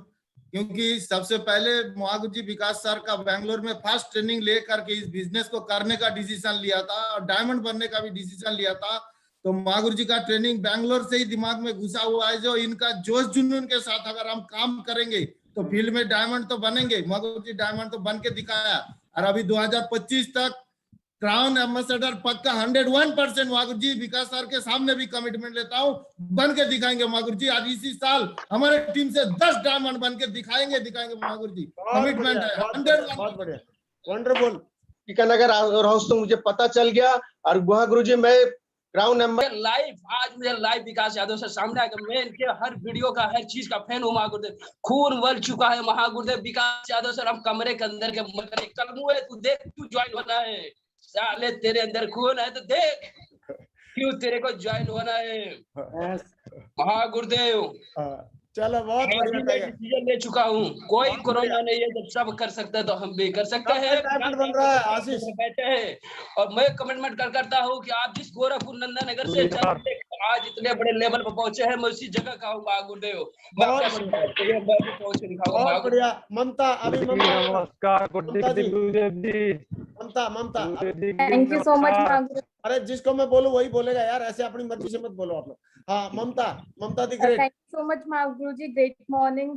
क्योंकि सबसे पहले महागुरु जी विकास सर का बेंगलोर में फर्स्ट ट्रेनिंग लेकर के इस बिजनेस को करने का डिसीजन लिया था और डायमंड बनने का भी डिसीजन लिया था। तो महागुरु जी का ट्रेनिंग बैंगलोर से ही दिमाग में घुसा हुआ है। जो इनका जोश जुनून के साथ अगर हम काम करेंगे तो फील्ड में डायमंड तो बनेंगे। महागुरु जी डायमंड तो बन के दिखाया और अभी 2025 तक क्राउन एम्बेसडर पक्का 101% महागुरु जी विकास सर के सामने भी कमिटमेंट लेता हूँ, बन के दिखाएंगे महागुरु जी। आज इसी साल हमारे टीम से 10 डायमंड बन के दिखाएंगे महागुरु जी, कमिटमेंट है 101। बहुत बढ़िया, वंडरफुल। टीकानगर हाउस तो मुझे पता चल गया। और महागुरु जी मैं क्राउन नंबर लाइव आज मुझे लाइव विकास यादव से सामने आकर मैं इनके हर वीडियो का हर चीज का फैन हूँ महागुरुदेव। खून उबल चुका है महागुरुदेव विकास यादव सर। हम कमरे के अंदर के मगर कल मुँह है, तू देख तू ज्वाइन होना है, साले तेरे अंदर खून है तो देख क्यों तेरे को ज्वाइन होना है महागुरुदेव। चलो बहुत बढ़िया डिसीजन ले चुका हूँ, कोई कोरोना नहीं है, जब सब कर सकता है तो हम भी कर सकते हैं। बन रहा है आशीष बैठे हैं और मैं कमिटमेंट करता हूँ कि आप जिस गोरखपुर नंदा नगर से आज इतने बड़े लेवल पर पहुंचे हैं, मैं उसी जगह का हूँ महागुरुदेव। बहुत बढ़िया। ममता, अभी नमस्कार ममता थैंक यू सो मच। अरे जिसको मैं बोलूं वही बोलेगा यार, ऐसे अपनी मर्जी से मत बोलो आप लोग। हाँ Mamata di great. Thank you so much Mahaguru ji. Great morning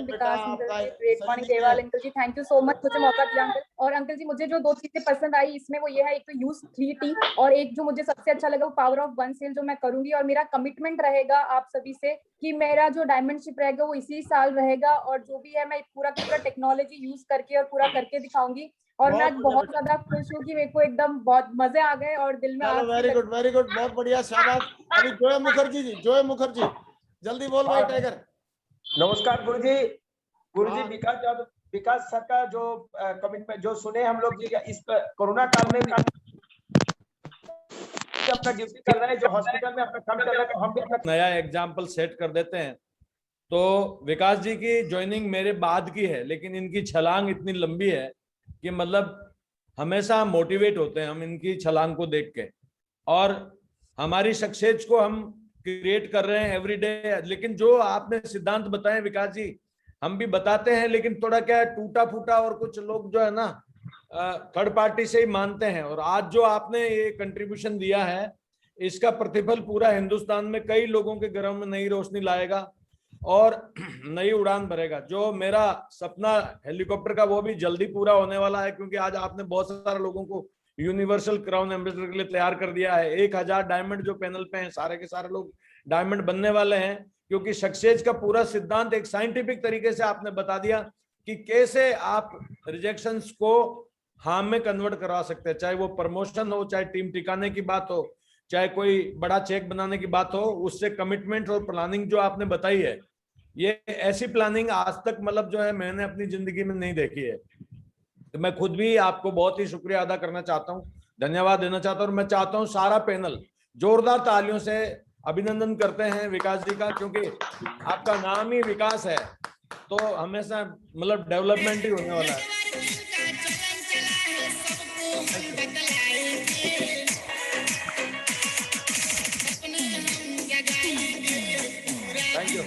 Vikas uncle ji, great morning Deval uncle ji, thank you so much मुझे मौका दिया अंकल। और अंकल जी मुझे जो 2 चीजें पसंद आई इसमें वो ये है, एक तो यूज 3T और एक जो मुझे सबसे अच्छा लगा वो पावर ऑफ वन सेल जो मैं करूंगी। और मेरा कमिटमेंट रहेगा आप सभी से कि मेरा जो डायमंडशिप रहेगा वो इसी साल रहेगा और जो भी है मैं पूरा की पूरा टेक्नोलॉजी यूज करके और पूरा करके दिखाऊंगी। और मैं आज बहुत ज्यादा खुश हूँ कि मेरे को एकदम बहुत मजे आ गए और दिल में वेरी गुड वेरी गुड, बहुत बढ़िया, शाबाश। अभी जोय मुखर्जी जल्दी बोल भाई टाइगर। नमस्कार गुरुजी विकास सर का जो कमिटमेंट जो सुने हम लोग इस कोरोना काल में अपना ड्यूटी कर रहे हैं, जो हॉस्पिटल में अपना काम कर रहे हैं, तो हम भी अपना नया एग्जाम्पल सेट कर देते हैं। तो विकास जी की ज्वाइनिंग मेरे बाद की है, लेकिन इनकी छलांग इतनी लंबी है कि मतलब हमेशा मोटिवेट होते हैं हम इनकी छलांग को देख के। और हमारी सक्सेस को हम क्रिएट कर रहे हैं एवरीडे। लेकिन जो आपने सिद्धांत बताए विकास जी, हम भी बताते हैं, लेकिन थोड़ा क्या है टूटा फूटा, और कुछ लोग जो है ना थर्ड पार्टी से ही मानते हैं। और आज जो आपने ये कंट्रीब्यूशन दिया है, इसका प्रतिफल पूरा हिंदुस्तान में कई लोगों के घरों में नई रोशनी लाएगा और नई उड़ान भरेगा। जो मेरा सपना हेलीकॉप्टर का वो भी जल्दी पूरा होने वाला है, क्योंकि आज आपने बहुत सारे लोगों को यूनिवर्सल क्राउन एम्बेसडर के लिए तैयार कर दिया है। 1000 डायमंड जो पैनल पे हैं, सारे के सारे लोग डायमंड बनने वाले हैं, क्योंकि सक्सेस का पूरा सिद्धांत एक साइंटिफिक तरीके से आपने बता दिया कि कैसे आप रिजेक्शंस को हाँ में कन्वर्ट करवा सकते हैं। चाहे वो प्रमोशन हो, चाहे टीम टिकाने की बात हो, चाहे कोई बड़ा चेक बनाने की बात हो, उससे कमिटमेंट और प्लानिंग जो आपने बताई है, ये ऐसी प्लानिंग आज तक मतलब जो है मैंने अपनी जिंदगी में नहीं देखी है। तो मैं खुद भी आपको बहुत ही शुक्रिया अदा करना चाहता हूँ, धन्यवाद देना चाहता हूँ। और मैं चाहता हूँ सारा पैनल जोरदार तालियों से अभिनंदन करते हैं विकास जी का, क्योंकि आपका नाम ही विकास है, तो हमेशा मतलब डेवलपमेंट ही होने वाला है। Thank you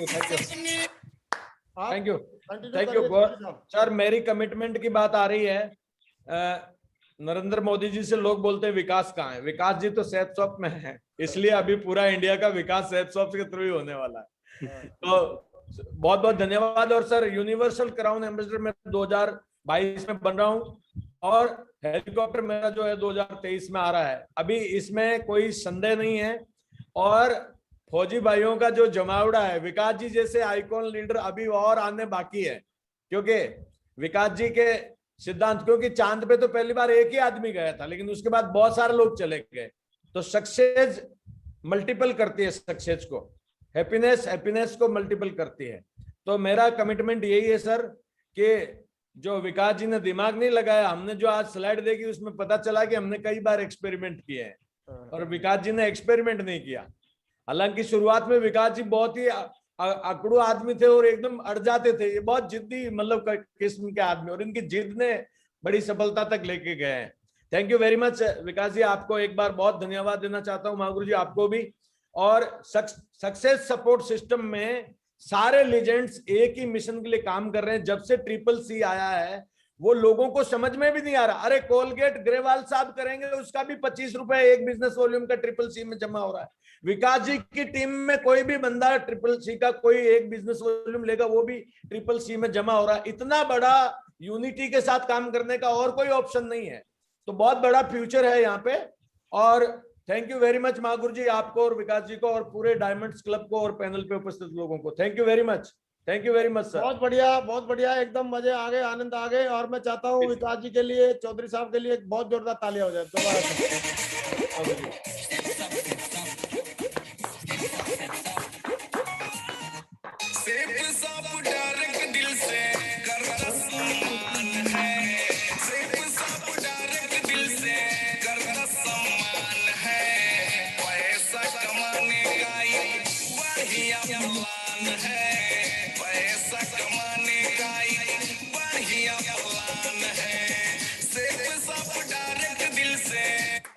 thank you. Thank you sir. मेरी कमिटमेंट की बात आ रही है। नरेंद्र मोदी जी से लोग बोलते हैं विकास कहाँ है, विकास जी तो सेहत शॉप में है, इसलिए अभी पूरा इंडिया का विकास सेहत शॉप के थ्रू ही होने वाला है। तो बहुत बहुत धन्यवाद। और सर यूनिवर्सल क्राउन एम्बेसडर में 2022 में बन रहा हूँ और हेलीकॉप्टर मेरा जो है 2023 में आ रहा है। अभी इसमें कोई संदेह नहीं है। और फौजी भाइयों का जो जमावड़ा है, विकास जी जैसे आइकॉन लीडर अभी और आने बाकी है, क्योंकि विकास जी के सिद्धांत, क्योंकि चांद पे तो पहली बार एक ही आदमी गया था, लेकिन उसके बाद बहुत सारे लोग चले गए। तो सक्सेस मल्टीपल करती है, सक्सेस को, हैप्पीनेस को मल्टीपल करती है। तो मेरा कमिटमेंट यही है सर कि जो विकास जी ने दिमाग नहीं लगाया, हमने जो आज स्लाइड देखी उसमें पता चला कि हमने कई बार एक्सपेरिमेंट किए हैं और विकास जी ने एक्सपेरिमेंट नहीं किया। हालांकि शुरुआत में विकास जी बहुत ही अकड़ू आदमी थे और एकदम अड़ जाते थे, ये बहुत जिद्दी मतलब किस्म के आदमी, और इनकी जिद ने बड़ी सफलता तक लेके गए हैं। Thank you very much Vikas जी, आपको एक बार बहुत धन्यवाद देना चाहता हूँ, महागुरु जी आपको भी। और सक्सेस सपोर्ट सिस्टम में सारे लीजेंड्स एक ही मिशन के लिए काम कर रहे हैं। जब से CCC आया है वो लोगों को समझ में भी नहीं आ रहा। अरे कोलगेट ग्रेवाल साहब करेंगे उसका भी 25 रुपए एक बिजनेस वॉल्यूम का CCC में जमा हो रहा है। विकास जी की टीम में कोई भी बंदा CCC का कोई एक बिजनेस वॉल्यूम लेगा वो भी CCC में जमा हो रहा है। इतना बड़ा यूनिटी के साथ काम करने का और कोई ऑप्शन नहीं है। तो बहुत बड़ा फ्यूचर है यहाँ पे। और thank you very much Mahaguru जी आपको और विकास जी को और पूरे डायमंड्स क्लब को और पैनल पे उपस्थित लोगों को। Thank you very much, thank you very much sir. बहुत बढ़िया, एकदम मजे आ गए, आनंद आ गए। और मैं चाहता हूँ विकास जी के लिए, चौधरी साहब के लिए एक बहुत जोरदार तालियां हो जाए दोबारा से।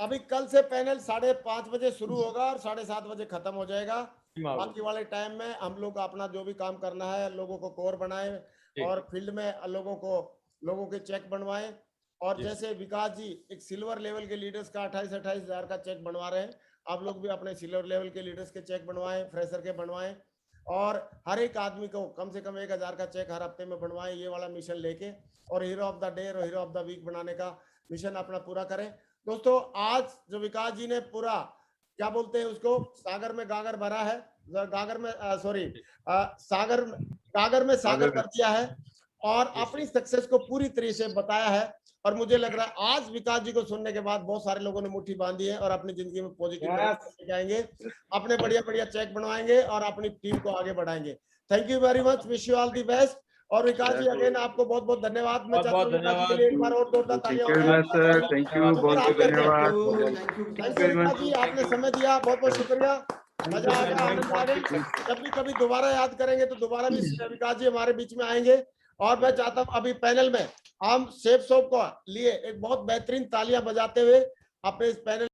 अभी कल से पैनल 5:30 बजे शुरू होगा और 7:30 बजे खत्म हो जाएगा। बाकी वाले टाइम में हम लोग अपना जो भी काम करना है, लोगों को कोर बनाए और फील्ड में लोगों के चेक बनवाएं। और जैसे विकास जी एक सिल्वर लेवल के लीडर्स का 28-28 हजार का चेक बनवा रहे हैं, आप लोग भी अपने सिल्वर लेवल के लीडर्स के चेक बनवाएं, फ्रेशर के बनवाएं। और हर एक आदमी को कम से कम 1000 का चेक हर हफ्ते में बनवाएं, ये वाला मिशन लेके। और हीरो ऑफ द डे और हीरो ऑफ द वीक बनाने का मिशन अपना पूरा करें। दोस्तों आज जो विकास जी ने पूरा क्या बोलते हैं उसको, सागर में गागर भरा है, गागर में सागर भर दिया है और अपनी सक्सेस को पूरी तरीके से बताया है। और मुझे लग रहा है आज विकास जी को सुनने के बाद बहुत सारे लोगों ने मुट्ठी बांधी है और अपनी जिंदगी में पॉजिटिव जाएंगे, अपने बढ़िया चेक बनवाएंगे और अपनी टीम को आगे बढ़ाएंगे। Thank you very much, wish you all the best. और विकास जी अगेन आपको बहुत बहुत धन्यवाद। मैं चाहता हूं विकास जी के लिए एक बार और जोरदार तालियां हो जाए। थैंक यू, बहुत धन्यवाद। विकास जी आपने समय दिया, बहुत बहुत शुक्रिया, मजा आ गया, आनंद आ गई। जब भी कभी दोबारा याद करेंगे तो दोबारा भी विकास जी हमारे बीच में आएंगे। और मैं चाहता हूं अभी पैनल में हम सेफ शॉप को लिए एक बहुत बेहतरीन तालियां बजाते हुए अपने इस पैनल